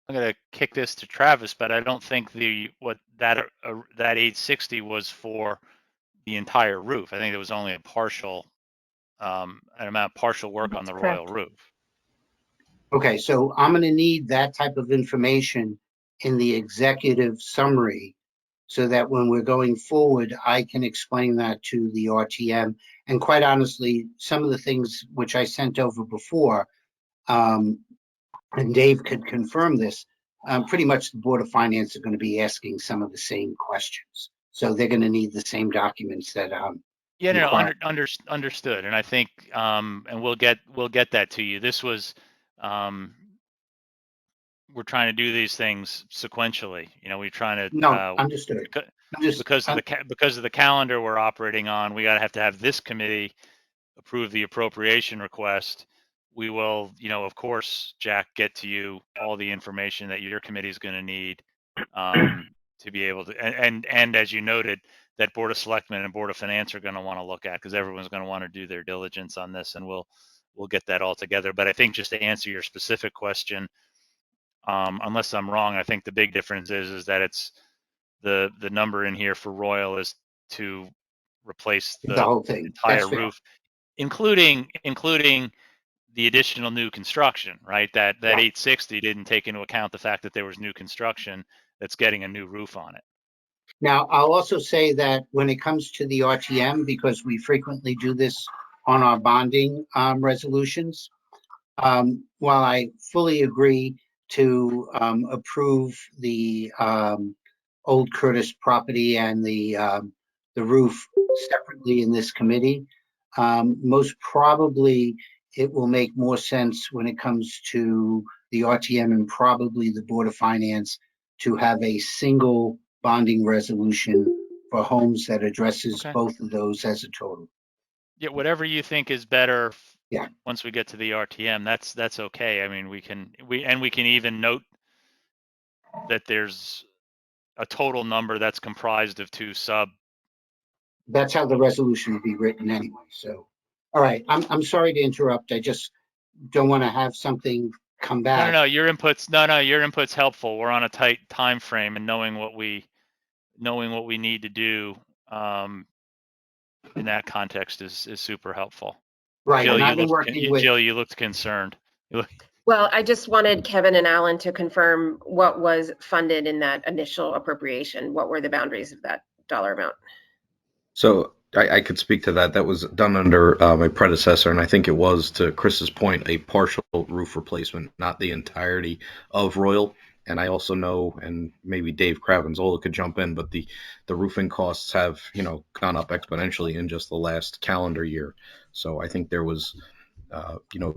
I'm going to kick this to Travis, but I don't think that 860 was for the entire roof. I think it was only a partial, an amount of partial work on the Royal roof. Okay, so I'm going to need that type of information in the executive summary so that when we're going forward, I can explain that to the RTM. And quite honestly, some of the things which I sent over before, and Dave could confirm this, pretty much the Board of Finance are going to be asking some of the same questions. So they're going to need the same documents that Yeah, no, required. understood. And I think, and we'll get that to you. This was, we're trying to do these things sequentially. You know, we're trying to, No, understood. because of the calendar we're operating on, we have to have this committee approve the appropriation request. We will, you know, of course, Jack, get to you all the information that your committee is going to need to be able to, and as you noted, that Board of Selectmen and Board of Finance are going to want to look at, because everyone's going to want to do their diligence on this, and we'll get that all together. But I think, just to answer your specific question, unless I'm wrong, I think the big difference is that it's the number in here for Royal is to replace The whole thing. entire That's fair. roof, including the additional new construction, right? That Yeah. 860 didn't take into account the fact that there was new construction that's getting a new roof on it. Now, I'll also say that when it comes to the RTM, because we frequently do this on our bonding resolutions, while I fully agree to approve the Old Curtis property and the roof separately in this committee, most probably it will make more sense when it comes to the RTM and probably the Board of Finance to have a single bonding resolution for homes that addresses Okay. both of those as a total. Yeah, whatever you think is better. Yeah. Once we get to the RTM, that's okay. I mean, we can even note that there's a total number that's comprised of two sub. That's how the resolution will be written anyway. So, all right, I'm sorry to interrupt. I just don't want to have something come back. No, your input's helpful. We're on a tight time frame, and knowing what we need to do in that context is super helpful. Right, Jill, and I've been working with. Jill, you looked concerned. Well, I just wanted Kevin and Alan to confirm what was funded in that initial appropriation. What were the boundaries of that dollar amount? So I could speak to that. That was done under my predecessor, and I think it was, to Chris's point, a partial roof replacement, not the entirety of Royal. And I also know, and maybe Dave Cravenzola could jump in, but the roofing costs have, gone up exponentially in just the last calendar year. So I think there was,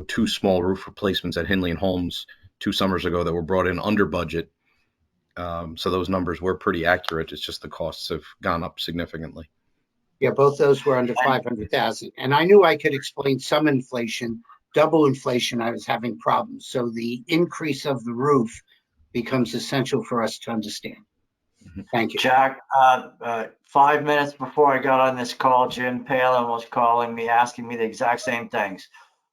two small roof replacements at Hindley and Holmes 2 summers ago that were brought in under budget. So those numbers were pretty accurate. It's just the costs have gone up significantly. Yeah, both those were under 500,000. And I knew I could explain some inflation, double inflation, I was having problems. So the increase of the roof becomes essential for us to understand. Thank you. Jack, 5 minutes before I got on this call, Jim Palin was calling me, asking me the exact same things.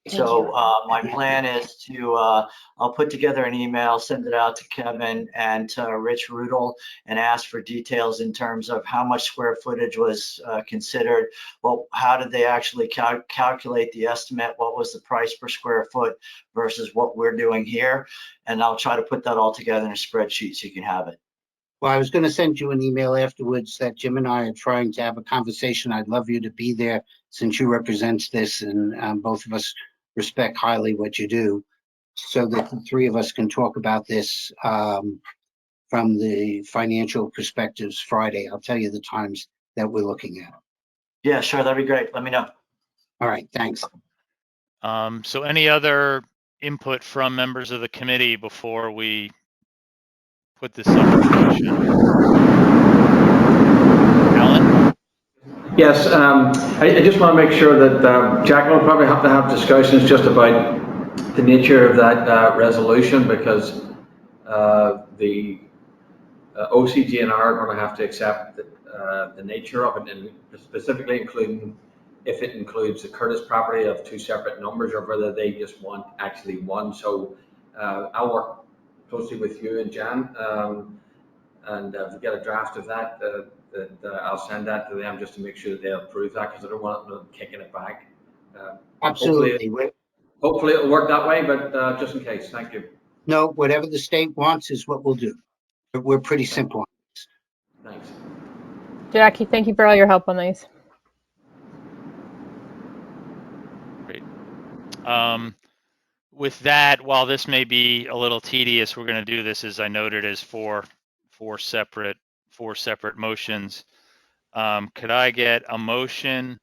So my plan is to, I'll put together an email, send it out to Kevin and to Rich Rudel and ask for details in terms of how much square footage was considered. Well, how did they actually calculate the estimate? What was the price per square foot versus what we're doing here? And I'll try to put that all together in a spreadsheet so you can have it. Well, I was going to send you an email afterwards that Jim and I are trying to have a conversation. I'd love you to be there since you represent this, and both of us respect highly what you do, so that the three of us can talk about this from the financial perspectives Friday. I'll tell you the times that we're looking at. Yeah, sure. That'd be great. Let me know. All right. Thanks. So any other input from members of the committee before we put this up for motion? Alan? Yes, I just want to make sure that Jack will probably have to have discussions just about the nature of that resolution, because the OCGNR are going to have to accept the nature of it, and specifically including if it includes the Curtis property of 2 separate numbers, or whether they just want actually one. So I'll work closely with you and Jan, and if we get a draft of that, I'll send that to them just to make sure that they approve that, because I don't want them kicking it back. Absolutely. Hopefully it'll work that way, but just in case. Thank you. No, whatever the state wants is what we'll do. We're pretty simple. Thanks. Jackie, thank you for all your help on these. Great. with that, while this may be a little tedious, we're going to do this as I noted as four separate motions. Could I get a motion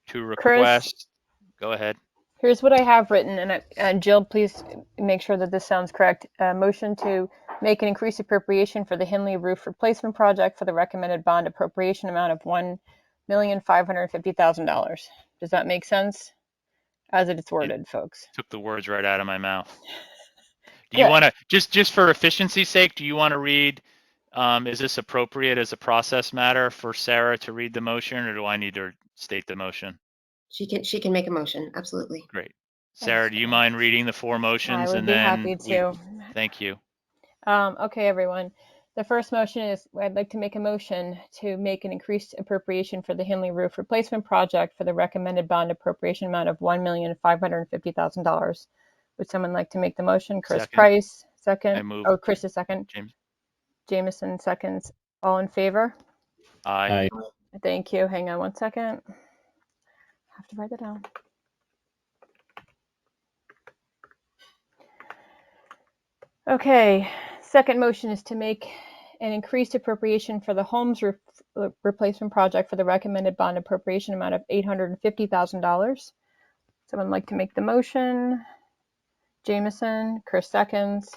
to Chris, request? Go ahead. here's what I have written, and Jill, please make sure that this sounds correct. Motion to make an increased appropriation for the Hindley roof replacement project for the recommended bond appropriation amount of $1,550,000. Does that make sense as it's worded, folks? Took the words right out of my mouth. Do Good. you want to, just for efficiency's sake, do you want to read, is this appropriate as a process matter for Sarah to read the motion, or do I need to state the motion? She can make a motion, absolutely. Great. Sarah, do you Sarah. mind reading the four motions? I would and be then happy to. Thank you. Okay, everyone. The first motion is I'd like to make a motion to make an increased appropriation for the Hindley roof replacement project for the recommended bond appropriation amount of $1,550,000. Would someone like to make the motion? Chris Second. Price, second. I move. Oh, Chris is second. James. Jameson seconds. All in favor? Aye. Thank you. Hang on one second. I have to write that down. Okay, second motion is to make an increased appropriation for the Holmes roof replacement project for the recommended bond appropriation amount of $850,000. Someone like to make the motion? Jameson, Chris seconds.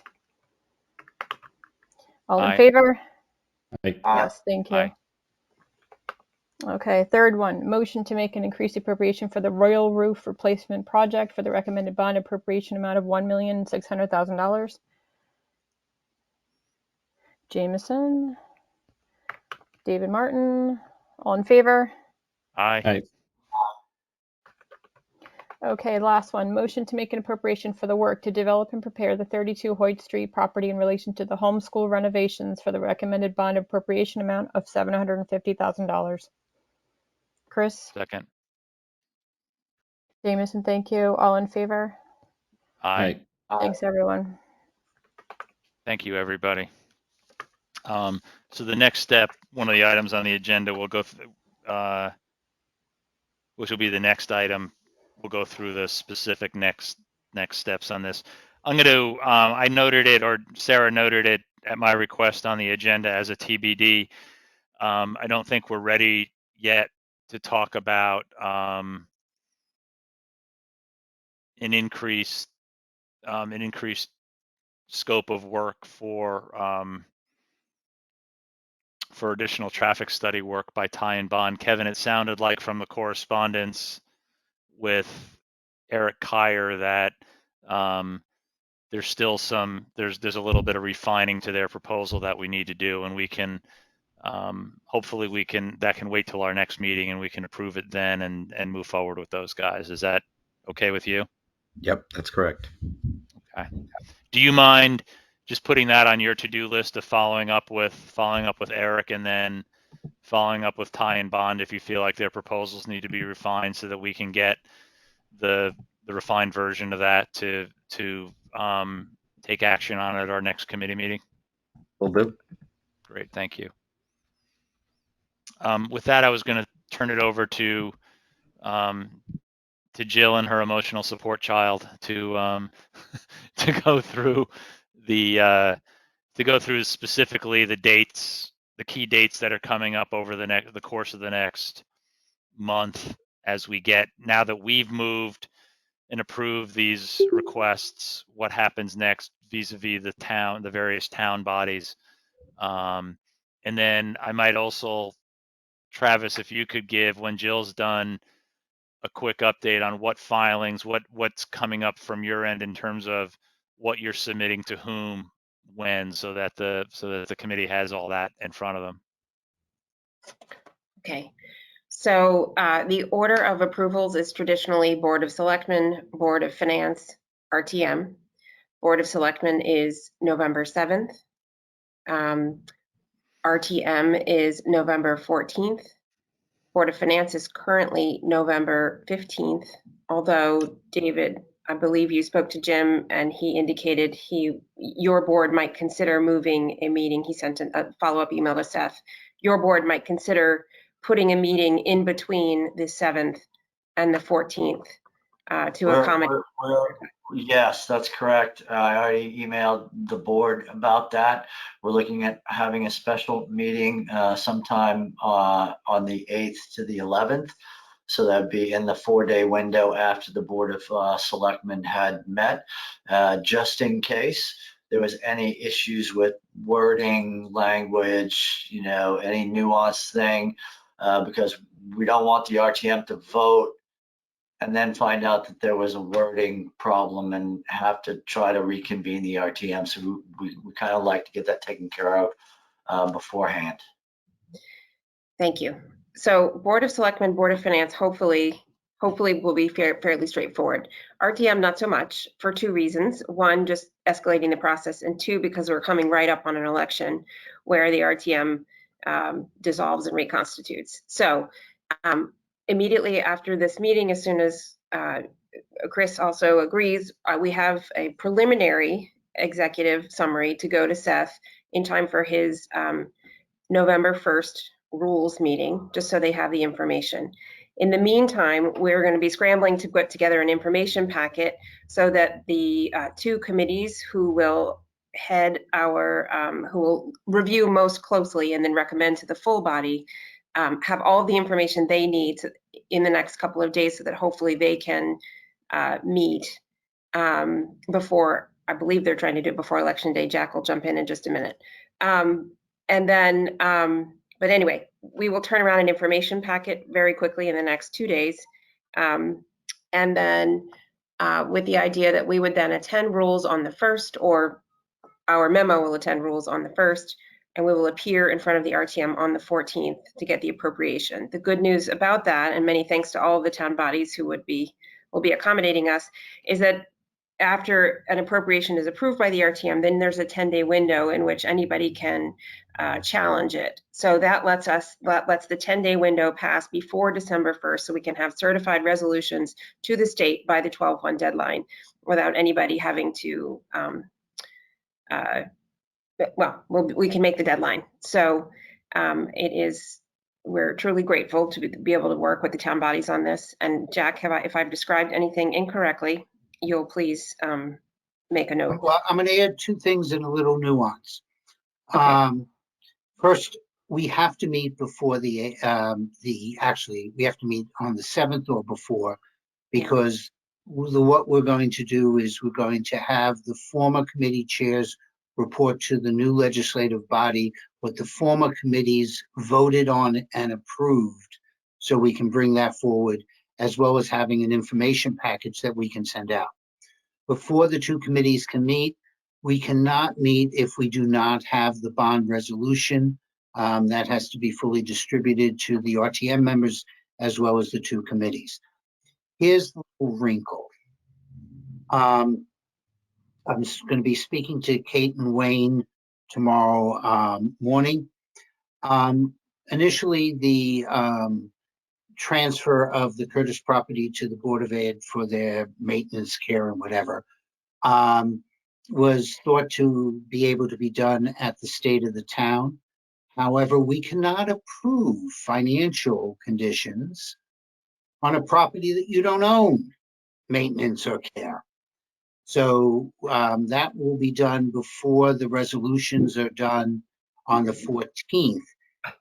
All in Aye. favor? Aye. Yes, thank you. Aye. Okay, third one, motion to make an increased appropriation for the Royal roof replacement project for the recommended bond appropriation amount of $1,600,000. Jameson, David Martin, all in favor? Aye. Aye. Okay, last one, motion to make an appropriation for the work to develop and prepare the 32 Hoyt Street property in relation to the homeschool renovations for the recommended bond appropriation amount of $750,000. Chris? Second. Jameson, thank you. All in favor? Aye. Thanks, everyone. Thank you, everybody. So the next step, one of the items on the agenda, we'll go through, which will be the next item. We'll go through the specific next steps on this. I'm going to, I noted it, or Sarah noted it at my request on the agenda as a TBD. I don't think we're ready yet to talk about an increased scope of work for additional traffic study work by Ty and Bond. Kevin, it sounded like from the correspondence with Eric Kyer that there's still there's a little bit of refining to their proposal that we need to do, and we can hopefully that can wait till our next meeting and we can approve it then and move forward with those guys. Is that okay with you? Yep, that's correct. Okay. Do you mind just putting that on your to-do list of following up with Eric and then following up with Ty and Bond if you feel like their proposals need to be refined so that we can get the refined version of that to take action on at our next committee meeting? Will do. Great, thank you. With that, I was going to turn it over to Jill and her emotional support child to go through specifically the dates, the key dates that are coming up over the course of the next month as we get, now that we've moved and approved these requests, what happens next vis-a-vis the various town bodies. And then I might also, Travis, if you could give, when Jill's done, a quick update on what filings, what's coming up from your end in terms of what you're submitting to whom, when, so that the committee has all that in front of them. Okay. So the order of approvals is traditionally Board of Selectmen, Board of Finance, RTM. Board of Selectmen is November 7th. RTM is November 14th. Board of Finance is currently November 15th, although David, I believe you spoke to Jim and he indicated your board might consider moving a meeting. He sent a follow-up email to Seth. Your board might consider putting a meeting in between the 7th and the 14th to accommodate. Yes, that's correct. I already emailed the board about that. We're looking at having a special meeting sometime on the 8th to the 11th. So that'd be in the 4-day window after the Board of Selectmen had met, just in case there was any issues with wording, language, any nuanced thing, because we don't want the RTM to vote and then find out that there was a wording problem and have to try to reconvene the RTM. So we kind of like to get that taken care of beforehand. Thank you. So Board of Selectmen, Board of Finance, hopefully will be fairly straightforward. RTM, not so much, for two reasons. One, just escalating the process, and two, because we're coming right up on an election where the RTM dissolves and reconstitutes. So immediately after this meeting, as soon as Chris also agrees, we have a preliminary executive summary to go to Seth in time for his November 1st rules meeting, just so they have the information. In the meantime, we're going to be scrambling to put together an information packet so that the two committees who will head who will review most closely and then recommend to the full body have all the information they need in the next couple of days, so that hopefully they can meet before, I believe they're trying to do it before Election Day. Jack will jump in just a minute. And then, but anyway, we will turn around an information packet very quickly in the next 2 days. And then with the idea that we would then attend rules on the 1st, or our memo will attend rules on the 1st, and we will appear in front of the RTM on the 14th to get the appropriation. The good news about that, and many thanks to all of the town bodies who will be accommodating us, is that after an appropriation is approved by the RTM, then there's a 10-day window in which anybody can challenge it. So that lets the 10-day window pass before December 1st, so we can have certified resolutions to the state by the 12/1 deadline without anybody having to, we can make the deadline. So we're truly grateful to be able to work with the town bodies on this. And Jack, if I've described anything incorrectly, you'll please make a note. Well, I'm going to add two things in a little nuance. Okay. First, we have to meet before we have to meet on the 7th or before, because what we're going to do is we're going to have the former committee chairs report to the new legislative body what the former committees voted on and approved, so we can bring that forward, as well as having an information package that we can send out. Before the two committees can meet, we cannot meet if we do not have the bond resolution. That has to be fully distributed to the RTM members as well as the two committees. Here's the little wrinkle. I'm going to be speaking to Kate and Wayne tomorrow morning. Initially, the transfer of the Curtis property to the Board of Ed for their maintenance, care, and whatever was thought to be able to be done at the state of the town. However, we cannot approve financial conditions on a property that you don't own, maintenance or care. So that will be done before the resolutions are done on the 14th.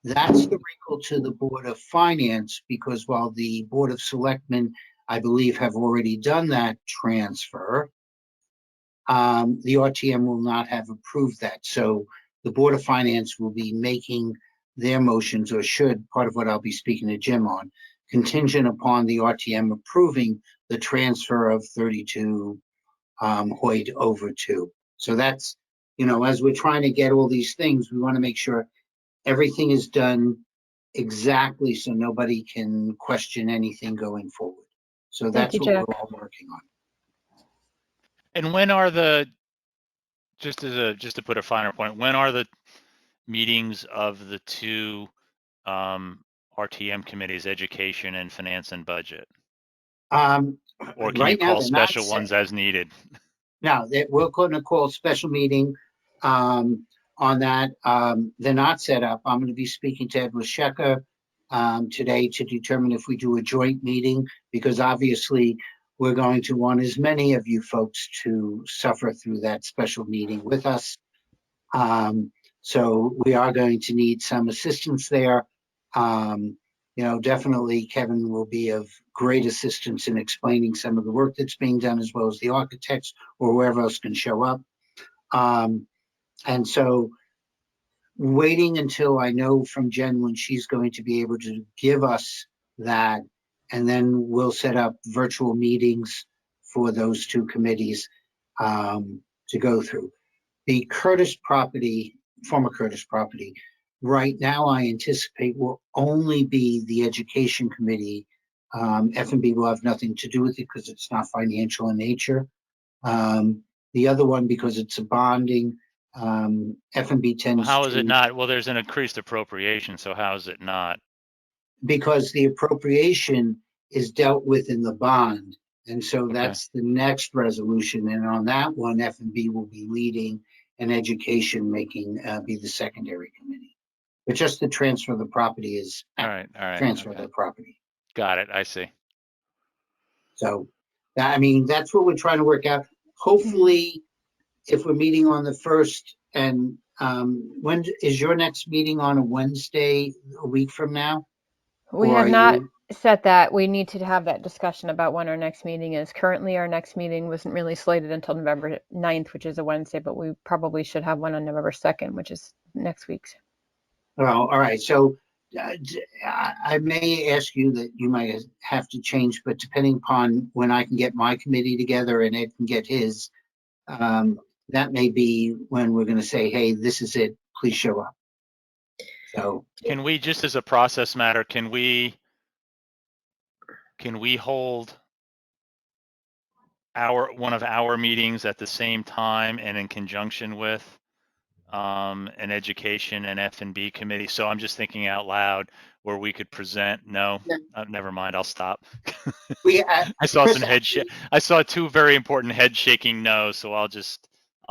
That's the wrinkle to the Board of Finance, because while the Board of Selectmen, I believe, have already done that transfer, the RTM will not have approved that. So the Board of Finance will be making their motions, or should, part of what I'll be speaking to Jim on, contingent upon the RTM approving the transfer of 32 Hoyt over to. So that's, as we're trying to get all these things, we want to make sure everything is done exactly so nobody can question anything going forward. So that's what we're all working on. And when are just to put a finer point, when are the meetings of the two RTM committees, education and finance and budget? Or can you call special ones as needed? No, we're going to call a special meeting on that. They're not set up. I'm going to be speaking to Ed Washeka today to determine if we do a joint meeting, because obviously we're going to want as many of you folks to suffer through that special meeting with us. So we are going to need some assistance there. Definitely Kevin will be of great assistance in explaining some of the work that's being done, as well as the architects or whoever else can show up. And so waiting until I know from Jen when she's going to be able to give us that, and then we'll set up virtual meetings for those two committees to go through. The Curtis property, former Curtis property, right now I anticipate will only be the education committee. F&B will have nothing to do with it because it's not financial in nature. The other one, because it's a bonding, F&B tends Well, how is to, it not? Well, there's an increased appropriation, so how is it not? because the appropriation is dealt with in the bond. And so Okay. that's the next resolution. And on that one, F&B will be leading and education be the secondary committee. But just the transfer of the property is All right. transfer Okay. of the property. Got it. I see. So, I mean, that's what we're trying to work out. Hopefully, if we're meeting on the 1st, and when is your next meeting, on a Wednesday a week from now? We Or have are not you- set that. We need to have that discussion about when our next meeting is. Currently, our next meeting wasn't really slated until November 9th, which is a Wednesday, but we probably should have one on November 2nd, which is next week's. Well, all right. So I may ask you that you might have to change, but depending upon when I can get my committee together and Ed can get his, that may be when we're going to say, hey, this is it, please show up. So Can we, just as a process matter, can we hold one of our meetings at the same time and in conjunction with an education and F&B committee? So I'm just thinking out loud where we could present. No, never mind. I'll stop. I saw Chris, some I saw two very important head shaking no. So I'll just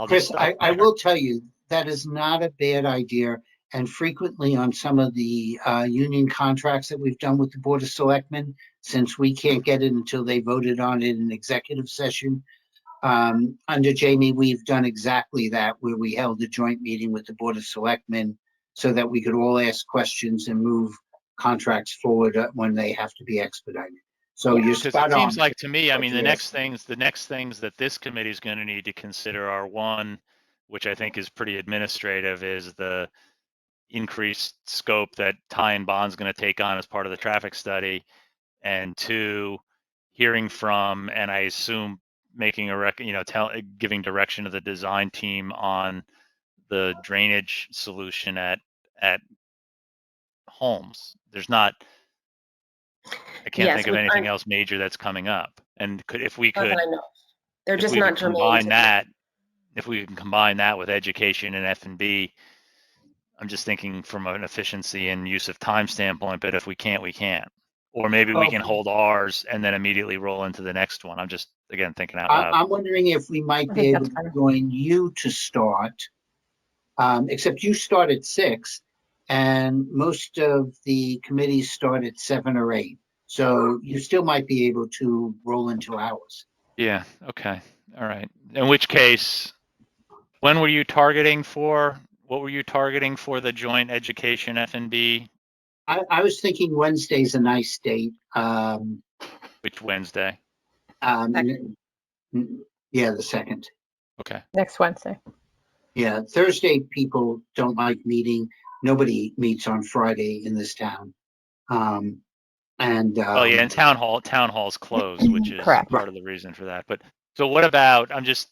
Chris, stop I there. will tell you that is not a bad idea. And frequently on some of the union contracts that we've done with the Board of Selectmen, since we can't get it until they voted on it in executive session, under Jamie, we've done exactly that, where we held a joint meeting with the Board of Selectmen so that we could all ask questions and move contracts forward when they have to be expedited. So you're Because spot it seems on. like to me, I mean, you the next things that this committee is going to need to consider are, one, which I think is pretty administrative, is the increased scope that Ty and Bond's going to take on as part of the traffic study, and two, hearing from, and I assume making giving direction to the design team on the drainage solution at Holmes. I can't Yes, think of anything else major that's coming up. And if we not could, that I know. They're if just we not could germane combine to that, if we can combine that with education and F&B, I'm just thinking from an efficiency and use of time standpoint, but if we can't, we can't. Or maybe we can hold ours and then immediately roll into the next one. I'm just, again, thinking out loud. I'm wondering if we might I be think able that's to fine. join you to start, except you start at 6, and most of the committees start at 7 or 8. So you still might be able to roll into ours. Yeah, okay, all right. In which case, when were you targeting for, what were you targeting for the joint education F&B? I was thinking Wednesday's a nice date. Which Wednesday? Yeah, the 2nd. Okay. Next Wednesday. Yeah, Thursday people don't like meeting. Nobody meets on Friday in this town. Oh yeah, and town hall's closed, which is Correct. part of the reason for that. But so what about, I'm just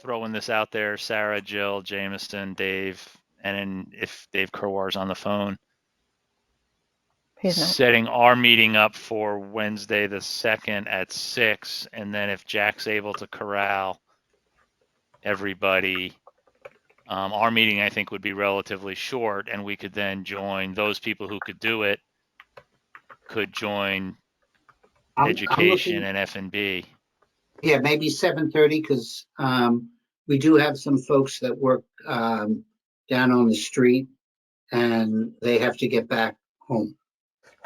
throwing this out there, Sarah, Jill, Jameson, Dave, and then if Dave Kerwar's on the phone, He's not. setting our meeting up for Wednesday the 2nd at 6, and then if Jack's able to corral everybody, our meeting I think would be relatively short, and we could then join those people who could do it, could join education and F&B. Yeah, maybe 7:30, because we do have some folks that work down on the street and they have to get back home.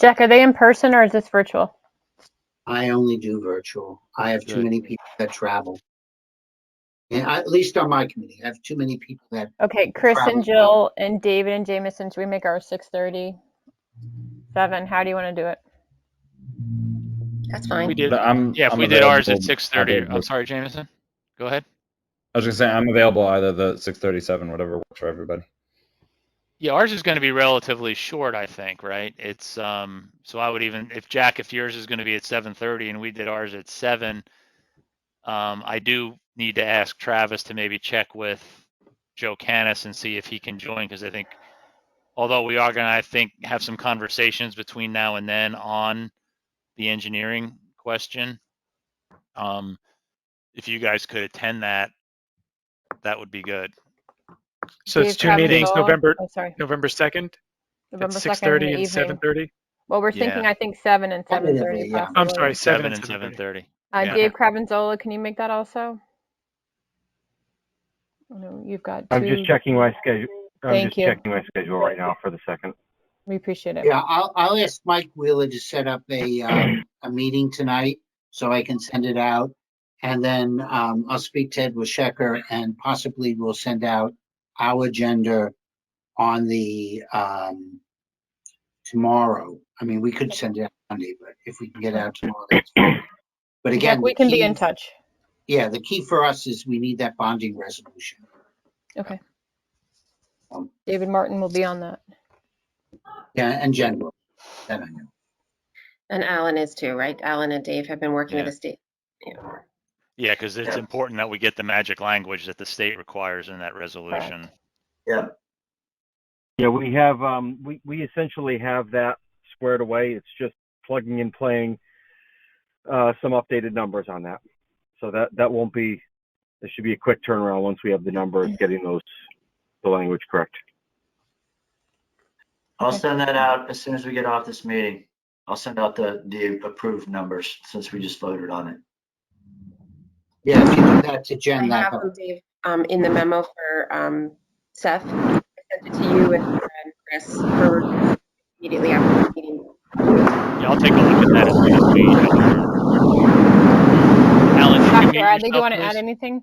Jack, are they in person or is this virtual? I only do virtual. I have too Good. many people that travel. And at least on my committee, I have too many people that Okay, Chris travel. and Jill and David and Jameson, should we make ours 6:30? 7, how do you want to do it? That's We fine. did. I'm Yeah, if I'm we did ours at available 6:30. either I'm the, sorry, Jameson. Go ahead. I was gonna say I'm available either the 6:37, whatever works for everybody. Yeah, ours is going to be relatively short, I think, right? It's so I would even if Jack, if yours is going to be at 7:30 and we did ours at 7, I do need to ask Travis to maybe check with Joe Canis and see if he can join, because I think although we are going to, I think, have some conversations between now and then on the engineering question. If you guys could attend that, that would be good. So it's Dave two meetings, Cravenzola. Oh, sorry. November 2nd at November 2nd in 6:30 the and evening. 7:30. Well, we're thinking, Yeah. I think 7 and 7:30 Tentatively, yeah. possibly. I'm sorry, 7 and and 7:30. 7:30. Yeah. Dave Cravenzola, can you make that also? I know you've got 2. I'm just checking my schedule. Thank you. Checking my schedule right now for the 2nd. We appreciate it. Yeah, I'll ask Mike Wheeler to set up a meeting tonight so I can send it out. And then I'll speak to Ed Wishecker and possibly we'll send out our agenda on the tomorrow. I mean, we could send it out Monday, but if we can get it out tomorrow, that's fine. But again, Jack, we can be in touch. Yeah, the key for us is we need that bonding resolution. Okay. David Martin will be on that. Yeah, and Jen will. That I know. And Alan is too, right? Alan and Dave have been working with the state. Yeah. Yeah, because it's important that we get the magic language that the state requires in that resolution. Yeah. Yeah, we have we essentially have that squared away. It's just plugging and playing some updated numbers on that. So that won't be. There should be a quick turnaround once we have the numbers, getting the language correct. I'll send that out as soon as we get off this meeting. I'll send out the approved numbers since we just voted on it. Yeah, if you do that to Jen, I that have helps. them, Dave, in the memo for Seth. I sent it to you and Chris for immediately after the meeting. Yeah, I'll take a look at that as we adjourn. Alan, did you mute Dr. Did you yourself, want to add please? anything?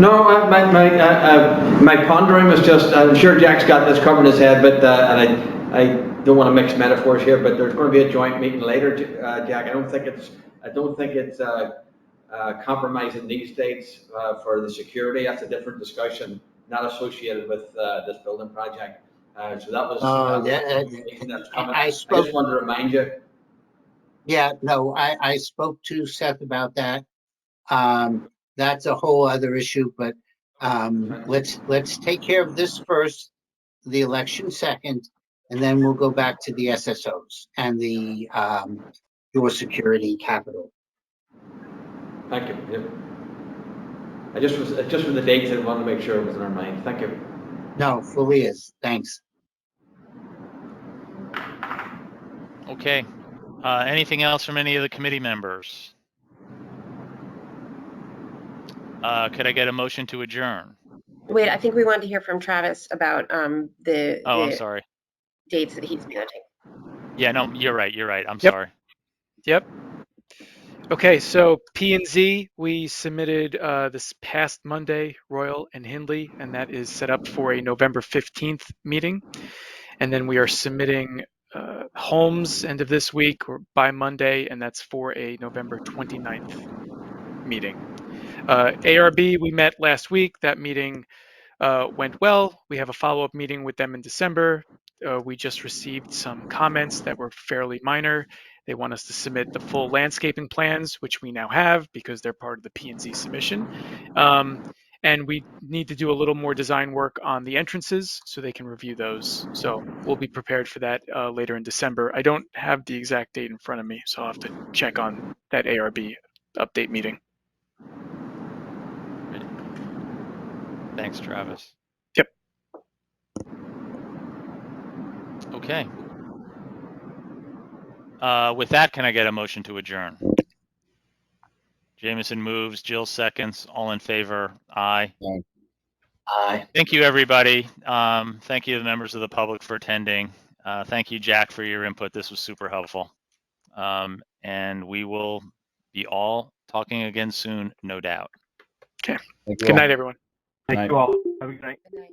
No, my pondering was just, I'm sure Jack's got this covered in his head, but, and I don't want to mix metaphors here, but there's going to be a joint meeting later, Jack. I don't think it's compromising these dates for the security. That's a different discussion, not associated with this building project. So that was that's coming. I just wanted to remind you. Yeah, no, I spoke to Seth about that. That's a whole other issue, but let's take care of this first, the election second, and then we'll go back to the SSOs and the door security capital. Thank you. Yep. I just for the dates, I wanted to make sure it was in our mind. Thank you. No, fully is. Thanks. Okay. Anything else from any of the committee members? Could I get a motion to adjourn? Wait, I think we wanted to hear from Travis about the I'm sorry. dates that he's managing. Yeah, no, you're right. I'm Yep. sorry. Yep. Okay, so P&Z, we submitted this past Monday, Royal and Hindley, and that is set up for a November 15th meeting. And then we are submitting Holmes end of this week or by Monday, and that's for a November 29th meeting. ARB, we met last week. That meeting went well. We have a follow-up meeting with them in December. We just received some comments that were fairly minor. They want us to submit the full landscaping plans, which we now have because they're part of the P&Z submission. And we need to do a little more design work on the entrances so they can review those. So we'll be prepared for that later in December. I don't have the exact date in front of me, so I'll have to check on that ARB update meeting. Thanks, Travis. Yep. Okay. With that, can I get a motion to adjourn? Jameson moves, Jill seconds, all in favor, aye. Aye. Thank you, everybody. Thank you to the members of the public for attending. Thank you, Jack, for your input. This was super helpful. And we will be all talking again soon, no doubt. Okay. Thank you Good all. night, everyone. Thank Night. you all. Have a good night. Good night.